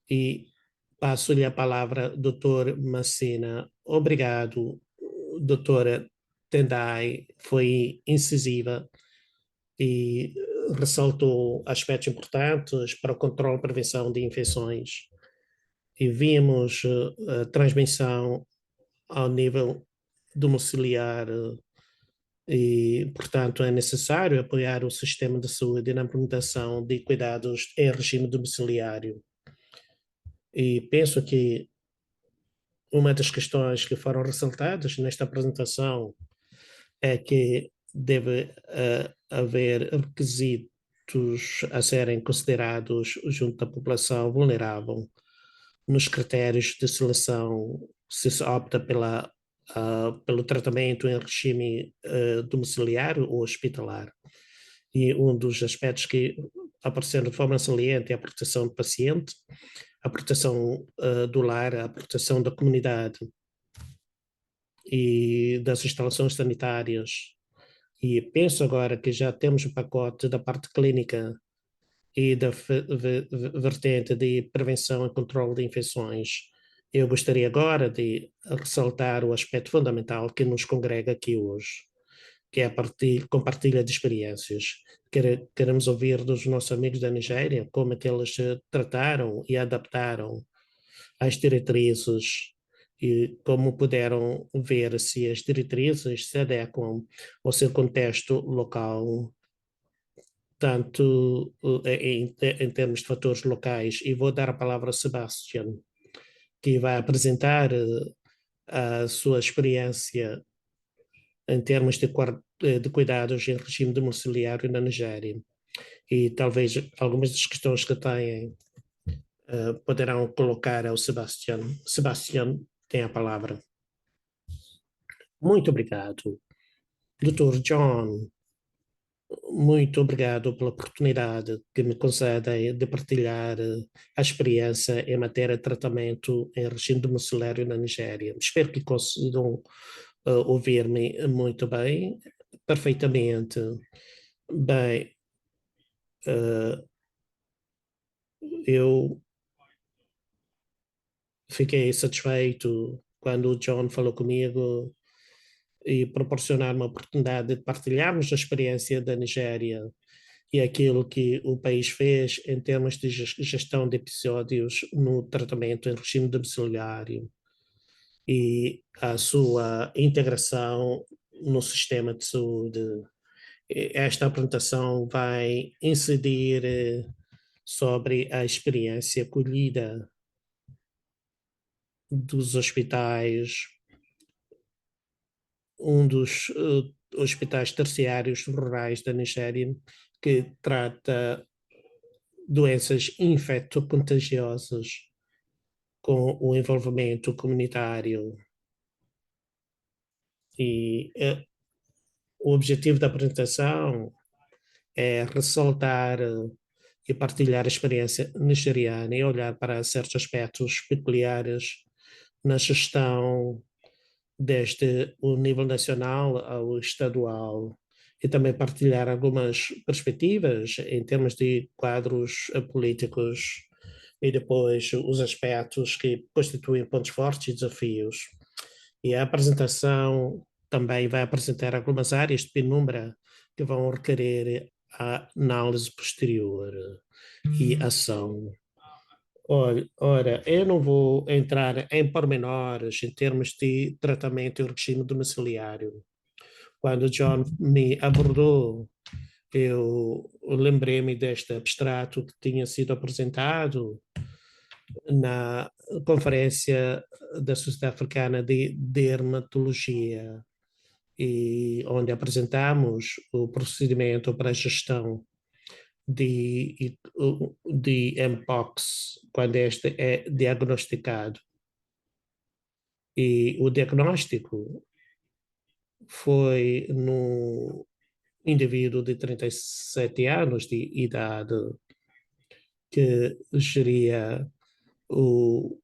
e passo-lhe a palavra, doutor Macena. Obrigado, doutora Tendai, foi incisiva e ressaltou aspectos importantes para o controle e prevenção de infecções. E vimos a transmissão ao nível domiciliar e, portanto, é necessário apoiar o sistema de saúde na implementação de cuidados em regime domiciliário. E penso que uma das questões que foram ressaltadas nesta apresentação é que deve haver requisitos a serem considerados junto da população vulnerável nos critérios de seleção, se se opta pelo tratamento em regime domiciliário ou hospitalar. E um dos aspectos que apareceram de forma saliente é a proteção do paciente, a proteção do lar, a proteção da comunidade e das instalações sanitárias. E penso agora que já temos o pacote da parte clínica e da vertente de prevenção e controle de infecções. Eu gostaria agora de ressaltar o aspecto fundamental que nos congrega aqui hoje, que é a compartilha de experiências. Queremos ouvir dos nossos amigos da Nigéria como é que eles se trataram e adaptaram às diretrizes e como puderam ver se as diretrizes se adequam ao seu contexto local, tanto em termos de fatores locais. E vou dar a palavra ao Sebastian, que vai apresentar a sua experiência em termos de cuidados em regime domiciliário na Nigéria. E talvez algumas das questões que têm poderão colocar ao Sebastian. Sebastian tem a palavra. Muito obrigado. Dr. John, muito obrigado pela oportunidade que me concedem de partilhar a experiência em matéria de tratamento em regime domiciliário na Nigéria. Espero que consigam ouvir-me muito bem, perfeitamente. Bem, eu fiquei satisfeito quando o John falou comigo e proporcionar uma oportunidade de partilharmos a experiência da Nigéria e aquilo que o país fez em termos de gestão de episódios no tratamento em regime domiciliário e a sua integração no sistema de saúde. Esta apresentação vai incidir sobre a experiência colhida dos hospitais, um dos hospitais terciários rurais da Nigéria, que trata doenças infecto-contagiosas com o envolvimento comunitário. E o objetivo da apresentação é ressaltar e partilhar a experiência nigeriana e olhar para certos aspectos peculiares na gestão desde o nível nacional ao estadual e também partilhar algumas perspectivas em termos de quadros políticos e depois os aspectos que constituem pontos fortes e desafios. E a apresentação também vai apresentar algumas áreas de penumbra que vão requerer a análise posterior e ação. Ora, eu não vou entrar em pormenores em termos de tratamento e regime domiciliário. Quando John me abordou, eu lembrei-me deste abstrato que tinha sido apresentado na Conferência da Sociedade Africana de Dermatologia, e onde apresentamos o procedimento para a gestão de Mpox, quando este é diagnosticado. E o diagnóstico foi no indivíduo de 37 anos de idade que geria o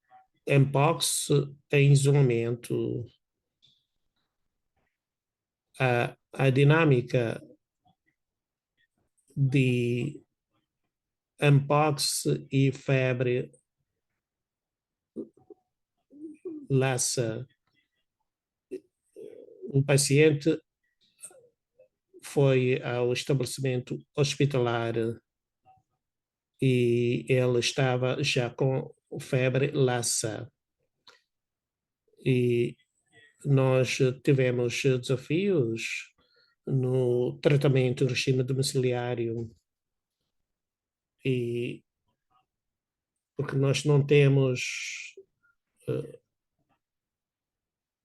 Mpox em isolamento. A dinâmica de Mpox e febre Lassa. O paciente foi ao estabelecimento hospitalar e ele estava já com febre Lassa. E nós tivemos desafios no tratamento do regime domiciliário, e porque nós não temos,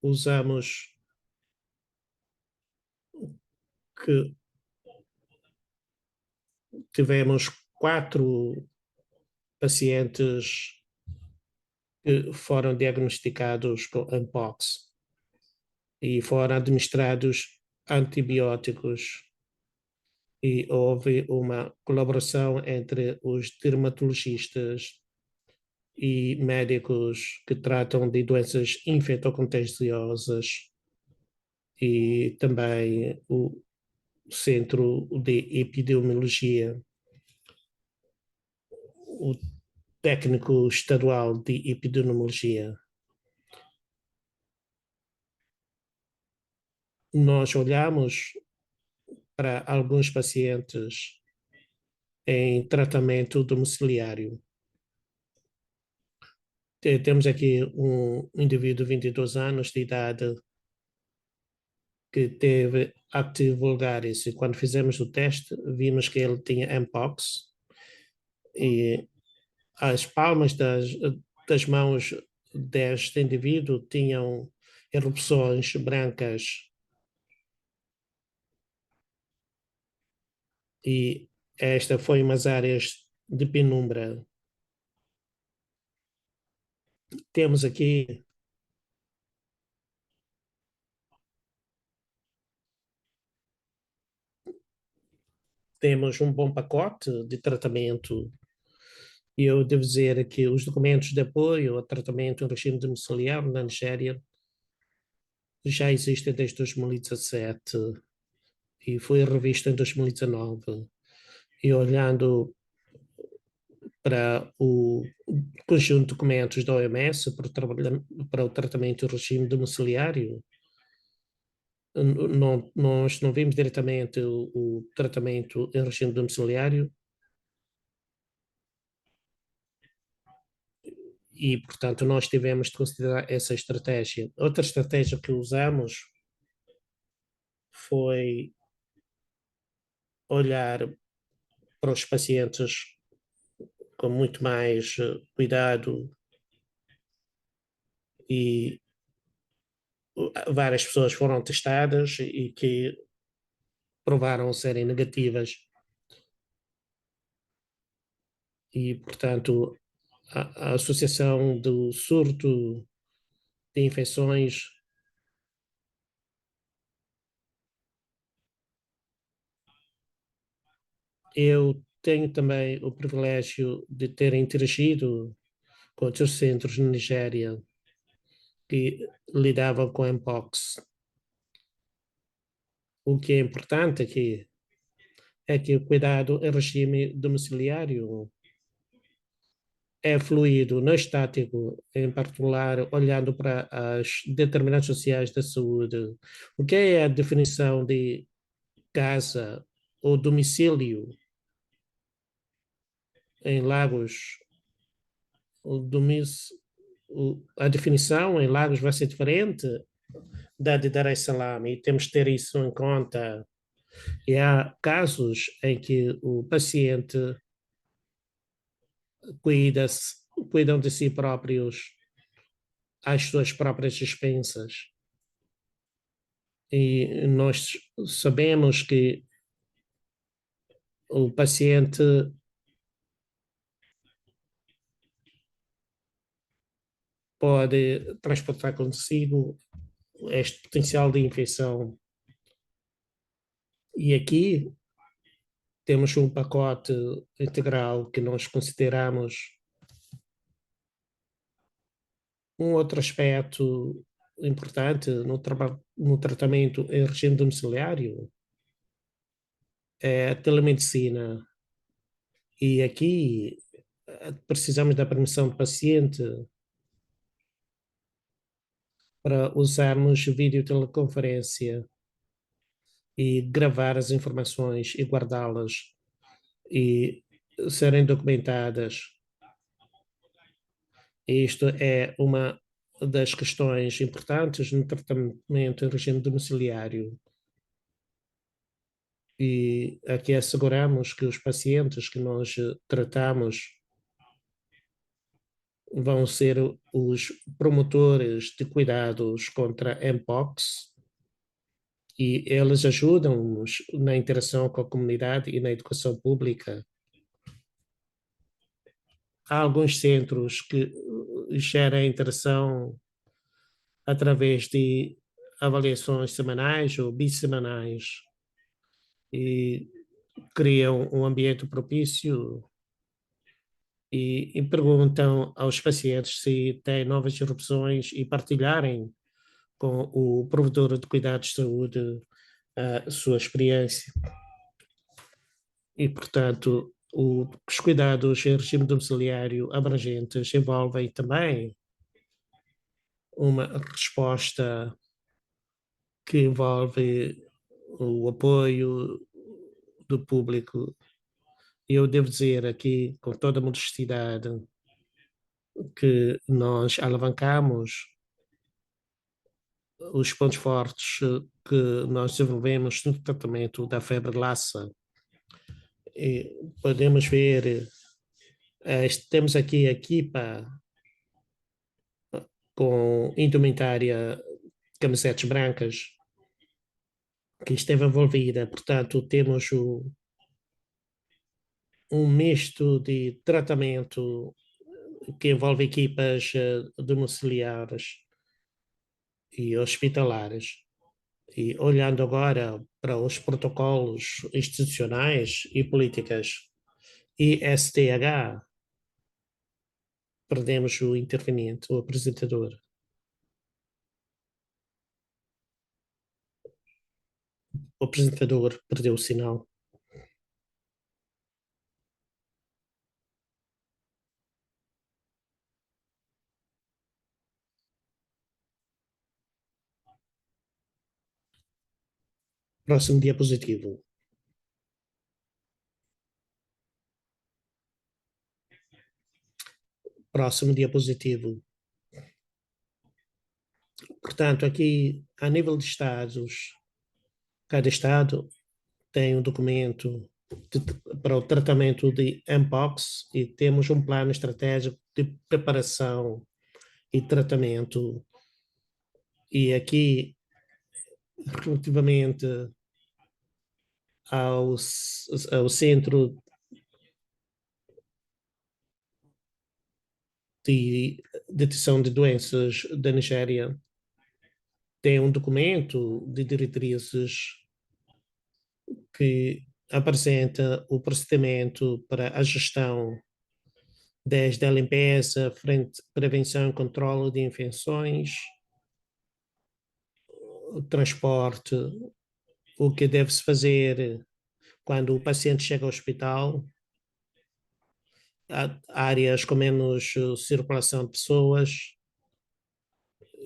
usamos que tivemos 4 pacientes que foram diagnosticados com Mpox e foram administrados antibióticos, e houve uma colaboração entre os dermatologistas e médicos que tratam de doenças infectocontagiosas e também o Centro de Epidemiologia, o técnico estadual de epidemiologia. Nós olhamos para alguns pacientes em tratamento domiciliário. Temos aqui um indivíduo de 22 anos de idade que teve Active vulgaris, e quando fizemos o teste vimos que ele tinha Mpox e as palmas das mãos deste indivíduo tinham erupções brancas, e esta foi umas áreas de penumbra. Temos aqui um bom pacote de tratamento, e eu devo dizer que os documentos de apoio ao tratamento em regime domiciliar na Nigéria já existem desde 2017 e foi revisto em 2019. E olhando para o conjunto de documentos da OMS para o tratamento e regime domiciliário, Nós não vimos diretamente o tratamento em regime domiciliário e, portanto, nós tivemos de considerar essa estratégia. Outra estratégia que usamos foi olhar para os pacientes com muito mais cuidado e várias pessoas foram testadas e que provaram serem negativas e, portanto, a associação do surto de infecções. Eu tenho também o privilégio de ter interagido com outros centros na Nigéria que lidavam com Mpox. O que é importante aqui é que o cuidado em regime domiciliário é fluido, não estático, em particular olhando para as determinantes sociais da saúde. O que é a definição de casa ou domicílio em Lagos? O a definição em Lagos vai ser diferente da de Dar es Salaam e temos de ter isso em conta. E há casos em que o paciente cuidam de si próprios às suas próprias expensas. E nós sabemos que o paciente pode transportar consigo este potencial de infecção. E aqui temos um pacote integral que nós consideramos. Um outro aspecto importante no tratamento em regime domiciliário é a telemedicina. E aqui precisamos da permissão do paciente para usarmos videoteleconferência e gravar as informações e guardá-las e serem documentadas. Isto é uma das questões importantes no tratamento em regime domiciliário. E aqui asseguramos que os pacientes que nós tratamos vão ser os promotores de cuidados contra Mpox e eles ajudam-nos na interação com a comunidade e na educação pública. Há alguns centros que gerem interação através de avaliações semanais ou bissemanais e criam um ambiente propício e perguntam aos pacientes se têm novas erupções e partilharem com o provedor de cuidados de saúde a sua experiência. E, portanto, os cuidados em regime domiciliário abrangentes envolvem também uma resposta que envolve o apoio do público. Eu devo dizer aqui, com toda a modestidade, que nós alavancamos os pontos fortes que nós desenvolvemos no tratamento da febre Lassa. E podemos ver, temos aqui a equipa com indumentária, camisetas brancas, que esteve envolvida. Portanto, temos um misto de tratamento que envolve equipas domiciliares e hospitalares. E olhando agora para os protocolos institucionais e políticas e STH, perdemos o interveniente, o apresentador. O apresentador perdeu o sinal. Próximo diapositivo. Próximo diapositivo. Portanto, aqui, a nível de estados, cada estado tem um documento para o tratamento de Mpox e temos um plano estratégico de preparação e tratamento. E aqui, relativamente ao Centro de Detecção de Doenças da Nigéria, tem um documento de diretrizes que apresenta o procedimento para a gestão desde a limpeza, prevenção e controle de infecções, o transporte, o que deve-se fazer quando o paciente chega ao hospital, áreas com menos circulação de pessoas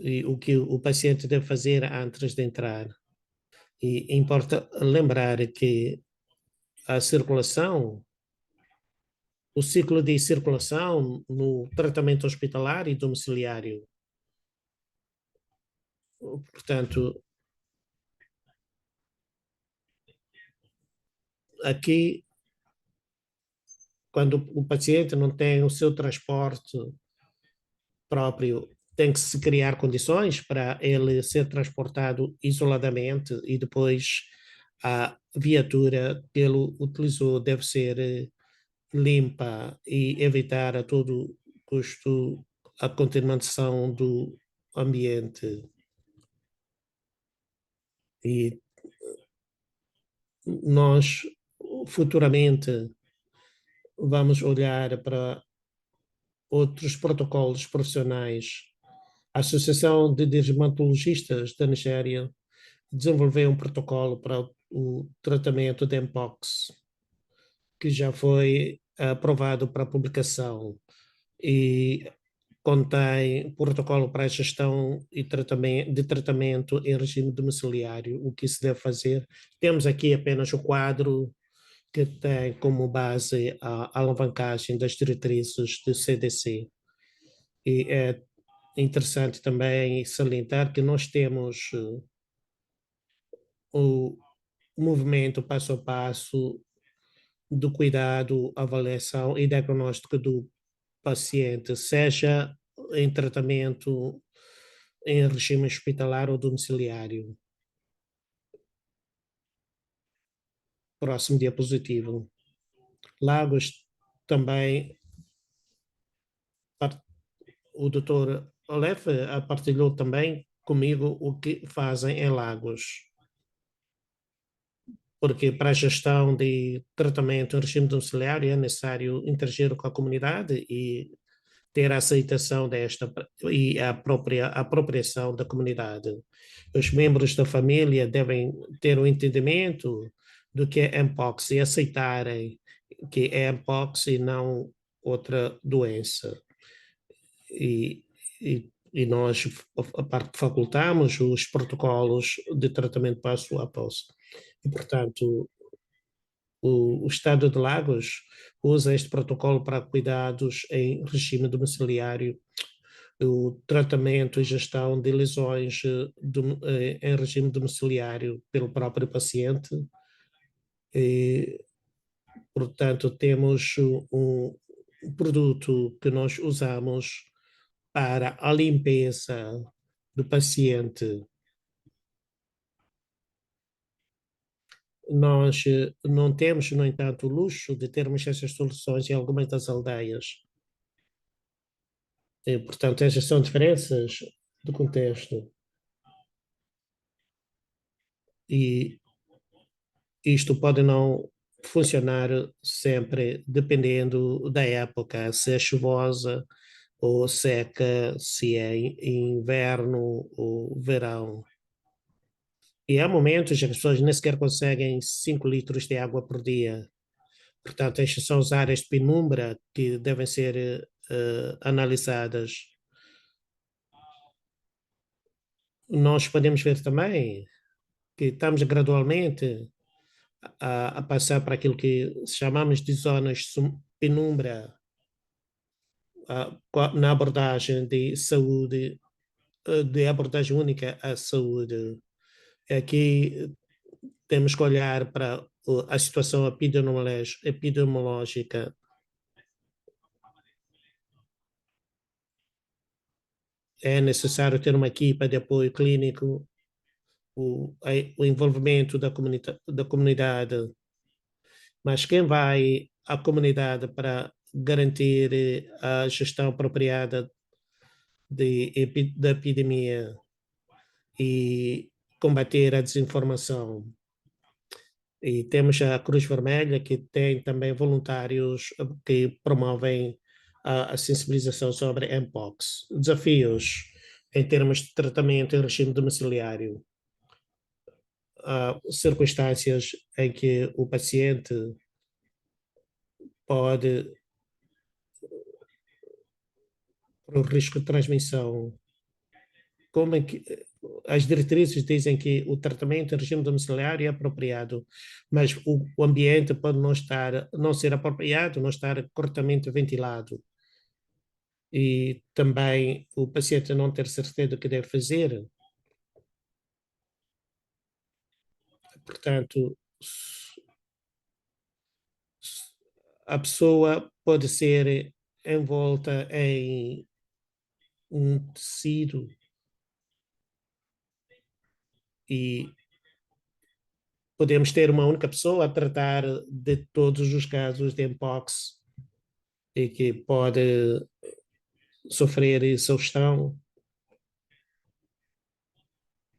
e o que o paciente deve fazer antes de entrar. E importa lembrar que a circulação, o ciclo de circulação no tratamento hospitalar e domiciliário. Portanto, aqui, quando o paciente não tem o seu transporte próprio, tem que se criar condições para ele ser transportado isoladamente e depois a viatura que ele utilizou deve ser limpa e evitar a todo custo a contaminação do ambiente. E nós futuramente vamos olhar para outros protocolos profissionais. A Associação de Dermatologistas da Nigéria desenvolveu um protocolo para o tratamento de Mpox, que já foi aprovado para publicação e contém protocolo para a gestão e tratamento em regime domiciliário, o que se deve fazer. Temos aqui apenas o quadro que tem como base a alavancagem das diretrizes do CDC. E é interessante também salientar que nós temos o movimento passo a passo do cuidado, avaliação e diagnóstico do paciente, seja em tratamento em regime hospitalar ou domiciliário. Próximo diapositivo. Lagos também, o doutor Olef partilhou também comigo o que fazem em Lagos, porque para a gestão de tratamento em regime domiciliário é necessário interagir com a comunidade e ter a aceitação desta e a própria apropriação da comunidade. Os membros da família devem ter o entendimento do que é Mpox e aceitarem que é Mpox e não outra doença. E nós facultamos os protocolos de tratamento passo a passo. E, portanto, o Estado de Lagos usa este protocolo para cuidados em regime domiciliário, o tratamento e gestão de lesões em regime domiciliário pelo próprio paciente. E, portanto, temos um produto que nós usamos para a limpeza do paciente. Nós não temos, no entanto, o luxo de termos essas soluções em algumas das aldeias. E, portanto, essas são diferenças do contexto. E isto pode não funcionar sempre, dependendo da época, se é chuvosa ou seca, se é inverno ou verão. E há momentos em que as pessoas nem sequer conseguem 5 litros de água por dia. Portanto, estas são as áreas de penumbra que devem ser analisadas. Nós podemos ver também que estamos gradualmente a passar para aquilo que chamamos de zonas de penumbra na abordagem de saúde, de abordagem única à saúde. Aqui temos que olhar para a situação epidemiológica. É necessário ter uma equipa de apoio clínico, o envolvimento da comunidade, mas quem vai à comunidade para garantir a gestão apropriada da epidemia e combater a desinformação? E temos a Cruz Vermelha, que tem também voluntários que promovem a sensibilização sobre Mpox. Desafios em termos de tratamento em regime domiciliário. Há circunstâncias em que o paciente pode, por um risco de transmissão, como é que as diretrizes dizem que o tratamento em regime domiciliário é apropriado, mas o ambiente pode não ser apropriado, não estar corretamente ventilado. E também o paciente não ter certeza do que deve fazer. Portanto, a pessoa pode ser envolta em um tecido e podemos ter uma única pessoa a tratar de todos os casos de Mpox e que pode sofrer exaustão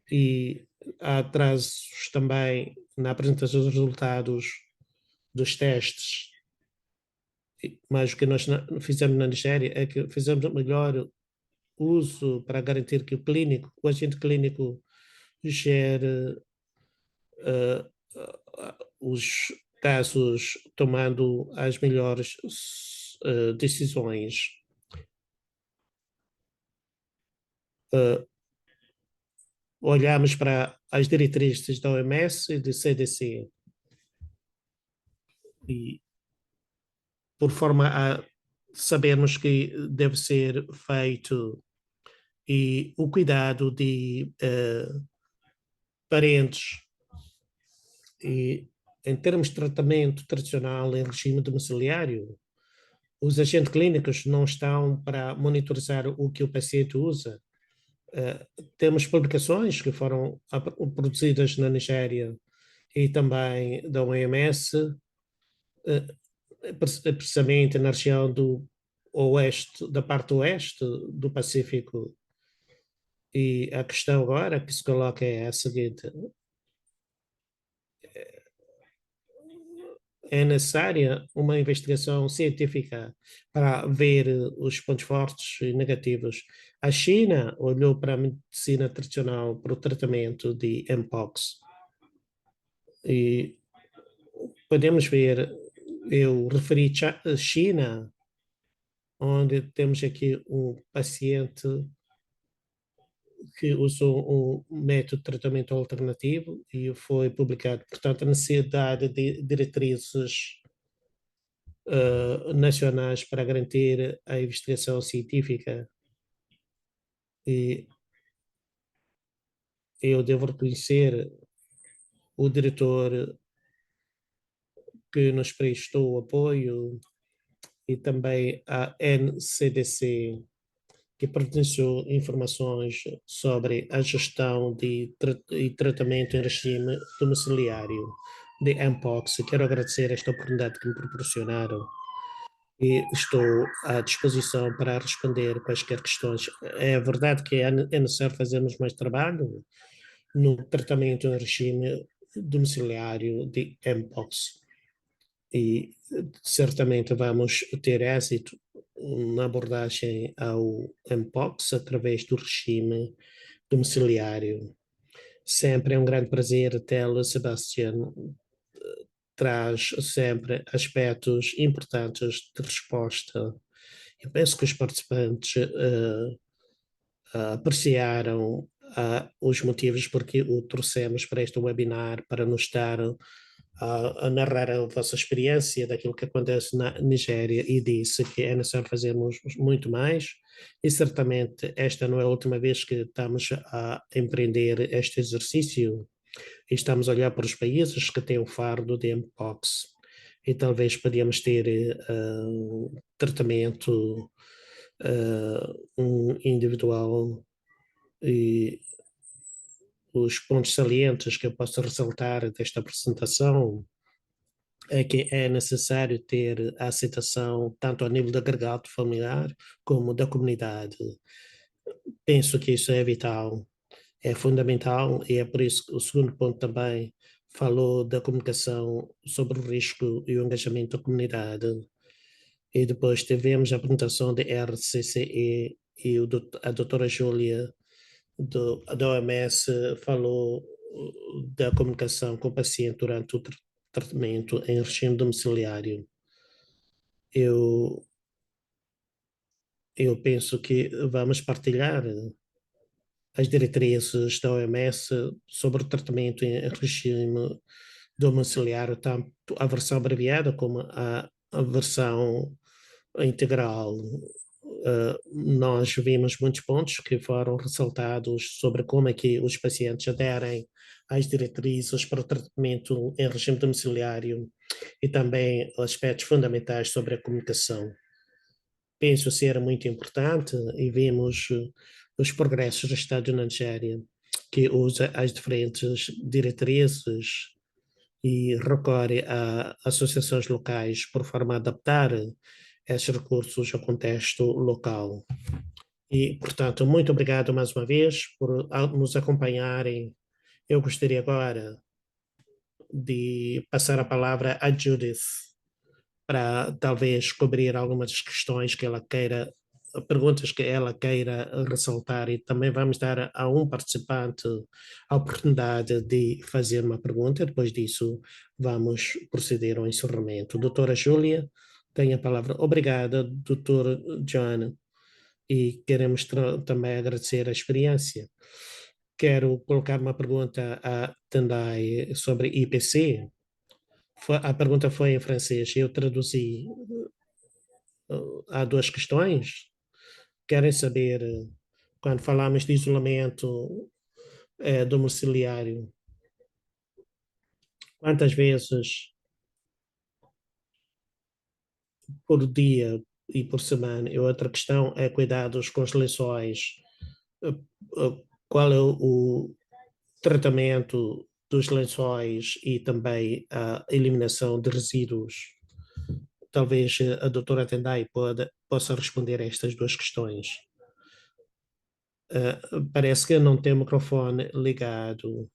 e há atrasos também na apresentação dos resultados dos testes. Mas o que nós fizemos na Nigéria é que fizemos o melhor uso para garantir que o agente clínico gere os casos tomando as melhores decisões. Olhamos para as diretrizes da OMS e do CDC e por forma a sabermos que deve ser feito e o cuidado de parentes e em termos de tratamento tradicional em regime domiciliário, os agentes clínicos não estão para monitorizar o que o paciente usa. Temos publicações que foram produzidas na Nigéria e também da OMS, precisamente na região do oeste, da parte oeste do Pacífico. E a questão agora que se coloca é a seguinte: é necessária uma investigação científica para ver os pontos fortes e negativos. A China olhou para a medicina tradicional para o tratamento de Mpox e podemos ver, eu referi China, onde temos aqui um paciente que usou um método de tratamento alternativo e foi publicado. Portanto, a necessidade de diretrizes nacionais para garantir a investigação científica. E eu devo reconhecer o diretor que nos prestou apoio e também a NCDC, que providenciou informações sobre a gestão e tratamento em regime domiciliário de Mpox. Quero agradecer esta oportunidade que me proporcionaram e estou à disposição para responder quaisquer questões. É verdade que é necessário fazermos mais trabalho no tratamento em regime domiciliário de Mpox e certamente vamos ter êxito na abordagem ao Mpox através do regime domiciliário. Sempre é um grande prazer tê-lo, Sebastião. Traz sempre aspectos importantes de resposta. Eu penso que os participantes apreciaram os motivos porque o trouxemos para este webinar, para nos dar a narrar a vossa experiência daquilo que acontece na Nigéria e disse que é necessário fazermos muito mais e certamente esta não é a última vez que estamos a empreender este exercício e estamos a olhar para os países que têm o fardo de Mpox e talvez podíamos ter tratamento um individual e os pontos salientes que eu posso ressaltar desta apresentação é que é necessário ter a aceitação tanto a nível do agregado familiar como da comunidade. Penso que isso é vital, é fundamental e é por isso que o segundo ponto também falou da comunicação sobre o risco e o engajamento da comunidade. E depois tivemos a apresentação de RCCE e a doutora Júlia da OMS falou da comunicação com o paciente durante o tratamento em regime domiciliário. Eu, eu penso que vamos partilhar as diretrizes da OMS sobre o tratamento em regime domiciliário, tanto a versão abreviada como a versão integral. Nós vimos muitos pontos que foram ressaltados sobre como é que os pacientes aderem às diretrizes para o tratamento em regime domiciliário e também aspectos fundamentais sobre a comunicação. Penso ser muito importante e vimos os progressos do Estado da Nigéria, que usa as diferentes diretrizes e recorre a associações locais por forma a adaptar esses recursos ao contexto local. E, portanto, muito obrigado mais uma vez por nos acompanharem. Eu gostaria agora de passar a palavra a Judith para talvez cobrir algumas questões que ela queira, perguntas que ela queira ressaltar e também vamos dar a um participante a oportunidade de fazer uma pergunta. Depois disso, vamos proceder ao encerramento. Doutora Júlia, tem a palavra. Obrigada, doutor John, e queremos também agradecer a experiência. Quero colocar uma pergunta a Tendai sobre IPC. A pergunta foi em francês, eu traduzi. Há duas questões. Querem saber, quando falamos de isolamento domiciliário, quantas vezes por dia e por semana? E outra questão é cuidados com os lençóis. Qual é o tratamento dos lençóis e também a eliminação de resíduos? Talvez a doutora Tendai possa responder a estas duas questões. Parece que não tem o microfone ligado.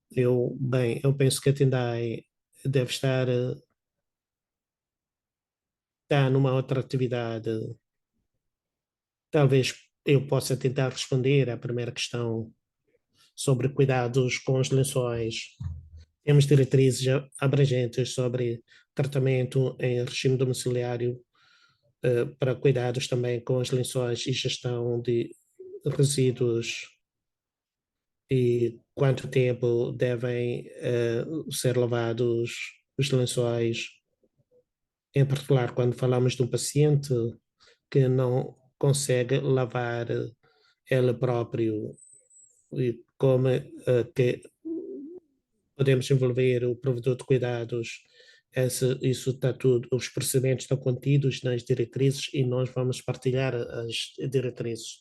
Eu penso que a Tendai deve estar numa outra atividade. Talvez eu possa tentar responder à primeira questão sobre cuidados com os lençóis. Temos diretrizes abrangentes sobre tratamento em regime domiciliário para cuidados também com os lençóis e gestão de resíduos e quanto tempo devem ser lavados os lençóis, em particular quando falamos de um paciente que não consegue lavar ele próprio e como que podemos envolver o provedor de cuidados. Isso está tudo, os procedimentos estão contidos nas diretrizes e nós vamos partilhar as diretrizes.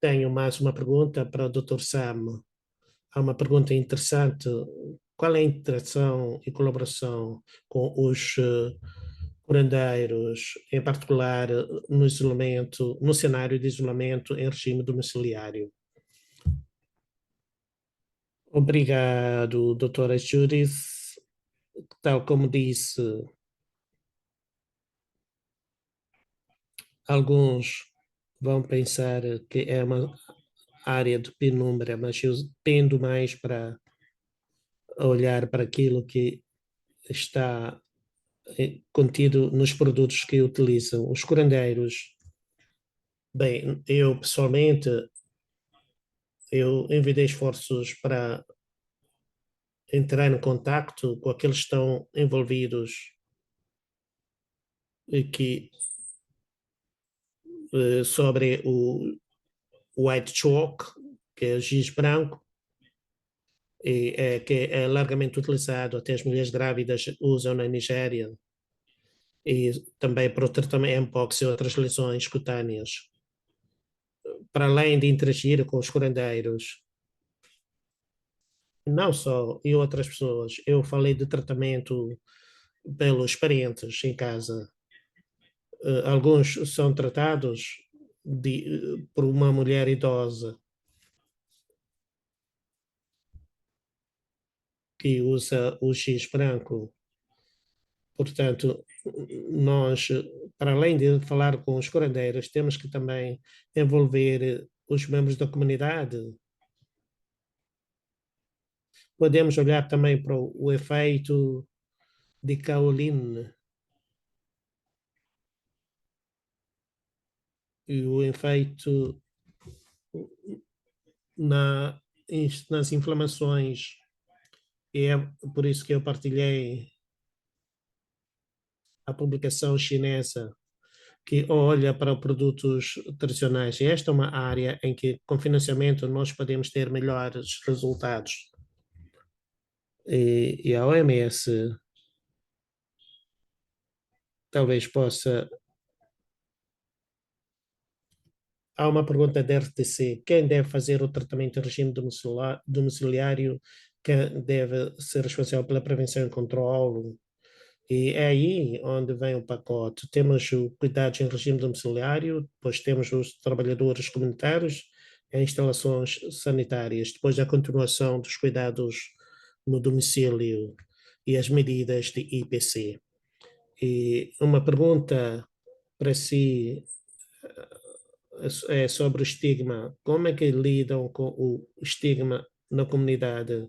Tenho mais uma pergunta para o Dr. Sam. Há uma pergunta interessante. Qual é a interação e colaboração com os curandeiros, em particular no isolamento, no cenário de isolamento em regime domiciliário? Obrigado, doutora Judith. Tal como disse, alguns vão pensar que é uma área de penumbra, mas eu tendo mais para olhar para aquilo que está contido nos produtos que utilizam. Os curandeiros, bem, eu pessoalmente Eu envidei esforços para entrar em contacto com aqueles que estão envolvidos aqui sobre o white chalk, que é o giz branco, que é largamente utilizado, até as mulheres grávidas usam na Nigéria, e também para o tratamento mpox e outras lesões cutâneas. Para além de interagir com os curandeiros, não só, e outras pessoas, eu falei de tratamento pelos parentes em casa. Alguns são tratados por uma mulher idosa que usa o X branco. Portanto, nós, para além de falar com os curandeiros, temos que também envolver os membros da comunidade. Podemos olhar também para o efeito de kaolin e o efeito na, nas inflamações. E é por isso que eu partilhei a publicação chinesa que olha para produtos tradicionais. E esta é uma área em que, com financiamento, nós podemos ter melhores resultados. E a OMS talvez possa. Há uma pergunta da RTC: quem deve fazer o tratamento em regime domiciliário? Quem deve ser responsável pela prevenção e controle? E é aí onde vem o pacote. Temos o cuidados em regime domiciliário, depois temos os trabalhadores comunitários em instalações sanitárias, depois a continuação dos cuidados no domicílio e as medidas de IPC. E uma pergunta para si é sobre o estigma. Como é que lidam com o estigma na comunidade?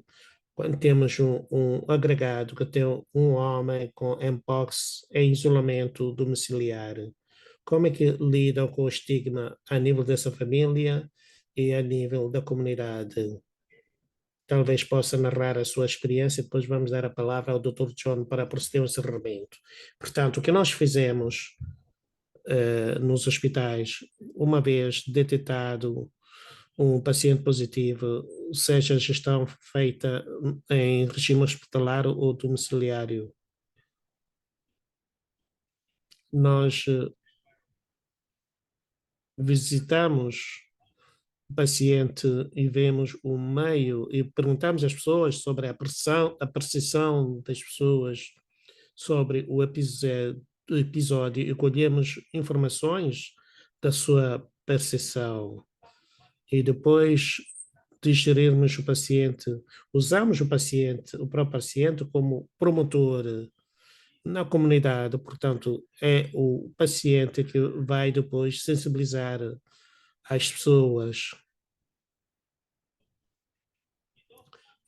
Quando temos um agregado que tem um homem com mpox em isolamento domiciliar, como é que lidam com o estigma a nível dessa família e a nível da comunidade? Talvez possa narrar a sua experiência, depois vamos dar a palavra ao Dr. John para proceder ao encerramento. Portanto, o que nós fizemos nos hospitais, uma vez detectado um paciente positivo, seja a gestão feita em regime hospitalar ou domiciliário, nós visitamos o paciente e vemos o meio e perguntamos às pessoas sobre a percepção das pessoas sobre o episódio e colhemos informações da sua percepção. E depois de gerirmos o paciente, usamos o paciente, o próprio paciente, como promotor na comunidade. Portanto, é o paciente que vai depois sensibilizar as pessoas.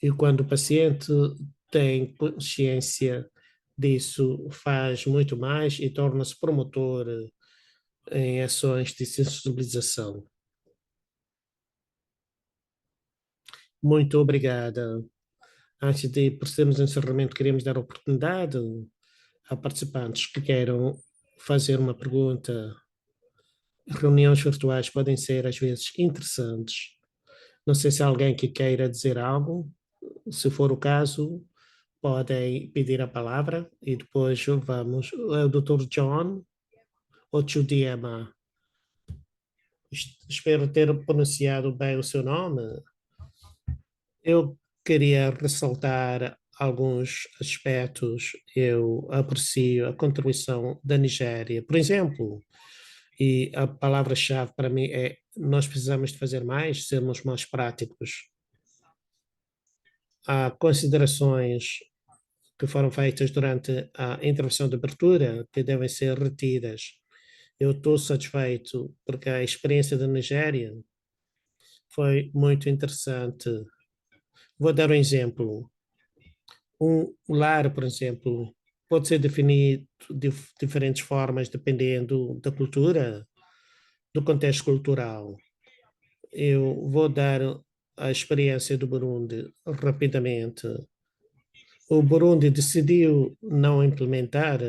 E quando o paciente tem consciência disso, faz muito mais e torna-se promotor em ações de sensibilização. Muito obrigada. Antes de procedermos ao encerramento, queremos dar oportunidade a participantes que queiram fazer uma pergunta. Reuniões virtuais podem ser, às vezes, interessantes. Não sei se há alguém que queira dizer algo. Se for o caso, podem pedir a palavra e depois vamos. É o Dr. John ou Chudiema. Espero ter pronunciado bem o seu nome. Eu queria ressaltar alguns aspectos. Eu aprecio a contribuição da Nigéria. Por exemplo, e a palavra-chave para mim é: nós precisamos de fazer mais, sermos mais práticos. Há considerações que foram feitas durante a intervenção de abertura que devem ser retidas. Eu estou satisfeito porque a experiência da Nigéria foi muito interessante. Vou dar um exemplo. Um lar, por exemplo, pode ser definido de diferentes formas dependendo da cultura, do contexto cultural. Eu vou dar a experiência do Burundi rapidamente. O Burundi decidiu não implementar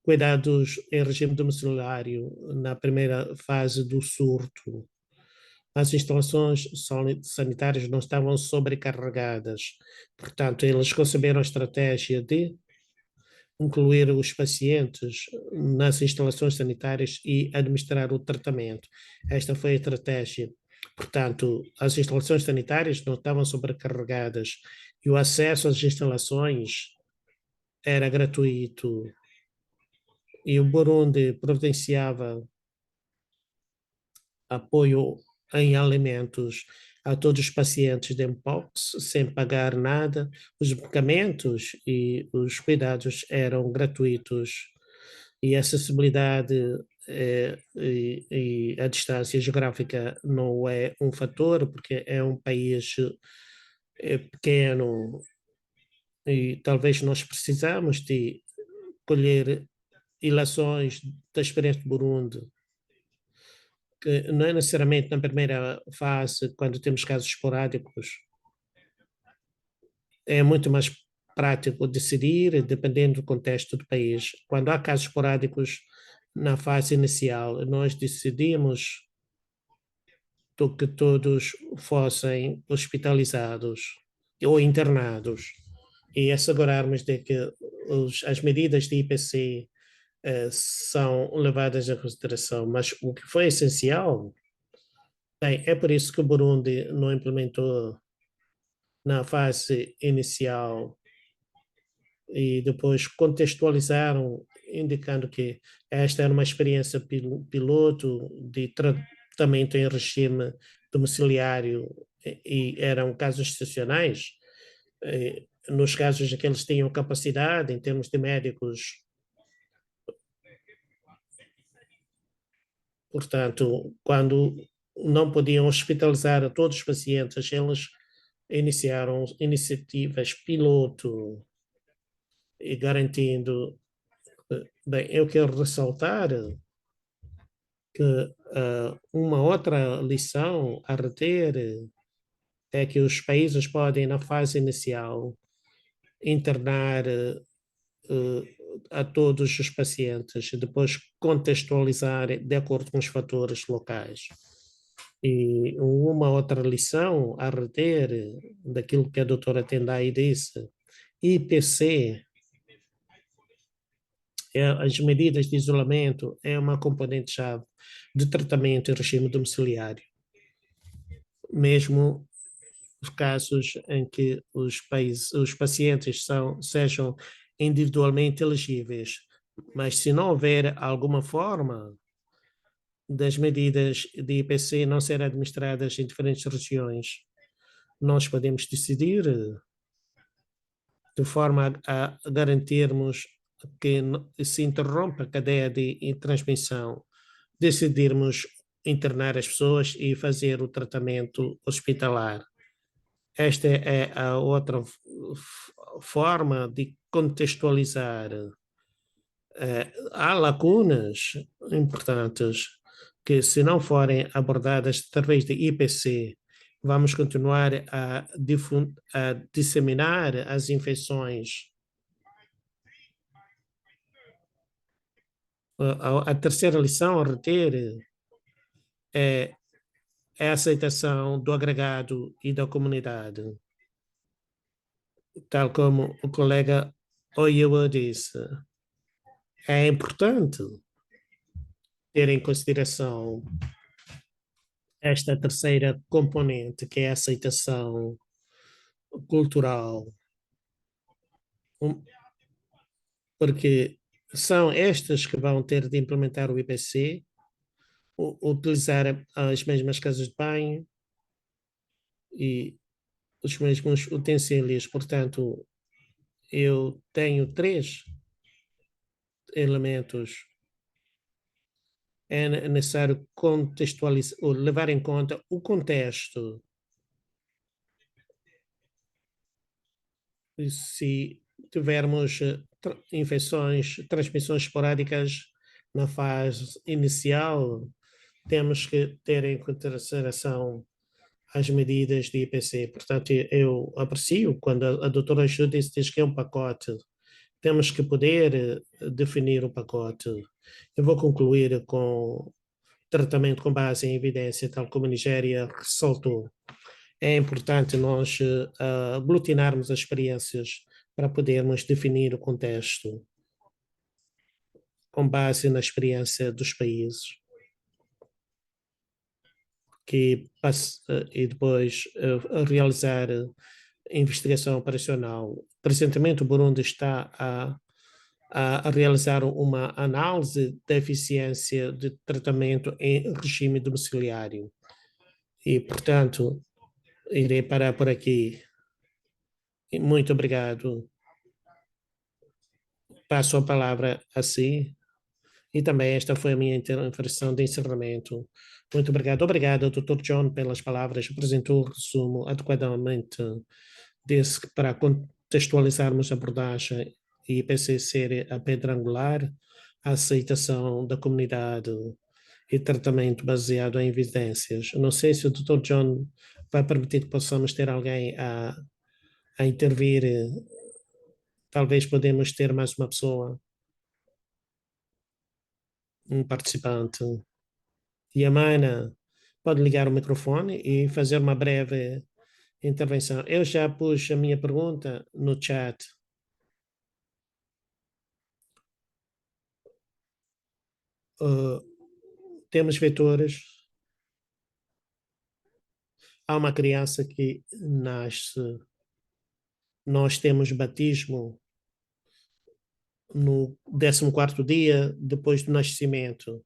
cuidados em regime domiciliário na primeira fase do surto. As instalações sanitárias não estavam sobrecarregadas. Portanto, eles conceberam a estratégia de incluir os pacientes nas instalações sanitárias e administrar o tratamento. Esta foi a estratégia. Portanto, as instalações sanitárias não estavam sobrecarregadas e o acesso às instalações era gratuito. E o Burundi providenciava apoio em alimentos a todos os pacientes de Mpox, sem pagar nada. Os medicamentos e os cuidados eram gratuitos e a acessibilidade e a distância geográfica não é um fator, porque é um país pequeno e talvez nós precisamos de colher ilações da experiência do Burundi, que não é necessariamente na primeira fase, quando temos casos esporádicos, é muito mais prático decidir, dependendo do contexto do país. Quando há casos esporádicos, na fase inicial, nós decidimos que todos fossem hospitalizados ou internados e assegurarmos de que as medidas de IPC são levadas em consideração. Mas o que foi essencial, bem, é por isso que o Burundi não implementou na fase inicial e depois contextualizaram, indicando que esta era uma experiência piloto de tratamento em regime domiciliário e eram casos excepcionais. Nos casos em que eles tinham capacidade, em termos de médicos, portanto, quando não podiam hospitalizar a todos os pacientes, eles iniciaram iniciativas piloto e garantindo. Bem, eu quero ressaltar que uma outra lição a reter é que os países podem, na fase inicial, internar a todos os pacientes e depois contextualizar de acordo com os fatores locais. E uma outra lição a reter daquilo que a doutora Tendai disse, IPC, as medidas de isolamento é uma componente-chave de tratamento em regime domiciliário, mesmo os casos em que os pacientes sejam individualmente elegíveis. Mas se não houver alguma forma das medidas de IPC não serem administradas em diferentes regiões, nós podemos decidir de forma a garantirmos que se interrompa a cadeia de transmissão, decidirmos internar as pessoas e fazer o tratamento hospitalar. Esta é a outra forma de contextualizar. Há lacunas importantes que, se não forem abordadas através de IPC, vamos continuar a disseminar as infecções. A terceira lição a reter é a aceitação do agregado e da comunidade. Tal como o colega Oyewa disse, é importante ter em consideração esta terceira componente, que é a aceitação cultural, porque são estas que vão ter de implementar o IPC, utilizar as mesmas casas de banho e os mesmos utensílios. Portanto, eu tenho três elementos. É necessário contextualizar, ou levar em conta o contexto. Se tivermos infecções, transmissões esporádicas na fase inicial, temos que ter em consideração as medidas de IPC. Portanto, eu aprecio quando a doutora Judith diz que é um pacote. Temos que poder definir o pacote. Eu vou concluir com tratamento com base em evidência, tal como a Nigéria ressaltou. É importante nós aglutinarmos as experiências para podermos definir o contexto com base na experiência dos países e depois realizar investigação operacional. Recentemente, o Burundi está a realizar uma análise da eficiência de tratamento em regime domiciliário. E, portanto, irei parar por aqui. Muito obrigado. Passo a palavra a si. E também esta foi a minha intervenção de encerramento. Muito obrigado. Obrigado, Dr. John, pelas palavras. Apresentou o resumo adequadamente desse para contextualizarmos a abordagem e IPC ser a pedra angular, a aceitação da comunidade e tratamento baseado em evidências. Não sei se o Dr. John vai permitir que possamos ter alguém a intervir. Talvez podemos ter mais uma pessoa, um participante. Yamana, pode ligar o microfone e fazer uma breve intervenção. Eu já pus a minha pergunta no chat. Uh, temos vetores. Há uma criança que nasce. Nós temos batismo no 14º dia depois do nascimento.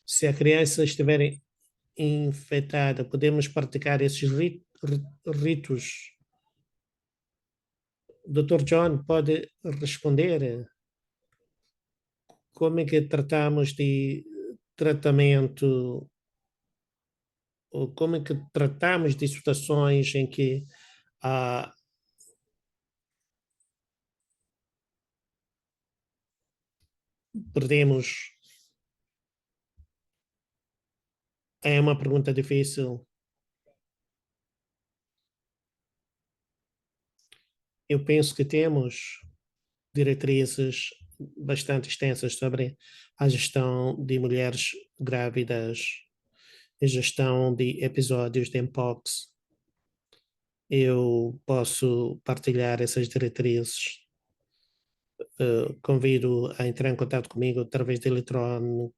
Se a criança estiver infectada, podemos praticar esses ritos. Dr. John pode responder como é que tratamos de tratamento, ou como é que tratamos de situações em que ah, perdemos. É uma pergunta difícil. Eu penso que temos diretrizes bastante extensas sobre a gestão de mulheres grávidas, a gestão de episódios de Mpox. Eu posso partilhar essas diretrizes. Convido a entrar em contato comigo através de eletrônico.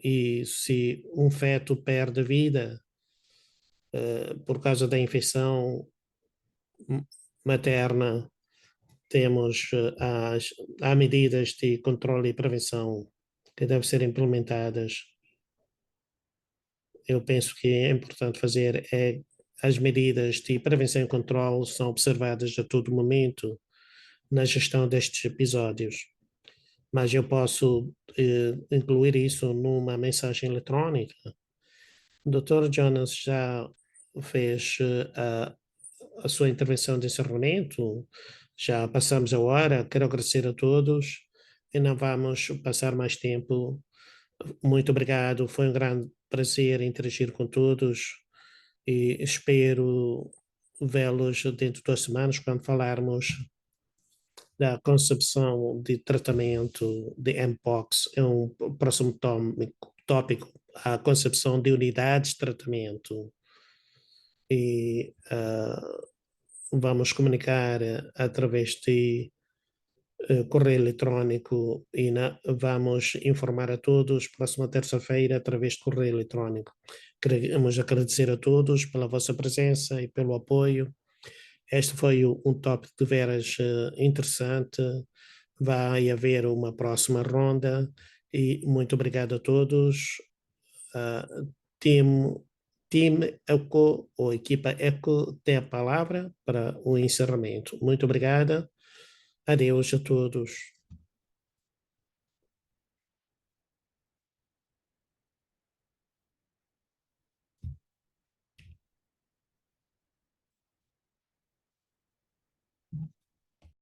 E se um feto perde a vida por causa da infecção materna, temos há medidas de controle e prevenção que devem ser implementadas. Eu penso que é importante fazer as medidas de prevenção e controle são observadas a todo momento na gestão destes episódios. Mas eu posso incluir isso numa mensagem eletrônica. O Dr. Jonas já fez a sua intervenção de encerramento, já passamos a hora, quero agradecer a todos e não vamos passar mais tempo. Muito obrigado, foi um grande prazer interagir com todos e espero vê-los dentro de 2 semanas quando falarmos da concepção de tratamento de Mpox. É um próximo tópico, a concepção de unidades de tratamento. E vamos comunicar através de correio eletrónico e vamos informar a todos próxima terça-feira através de correio eletrónico. Queremos agradecer a todos pela vossa presença e pelo apoio. Este foi um tópico de veras interessante. Vai haver uma próxima ronda e muito obrigado a todos. Team, team ECO, ou equipa ECO, tem a palavra para o encerramento. Muito obrigada. Adeus a todos.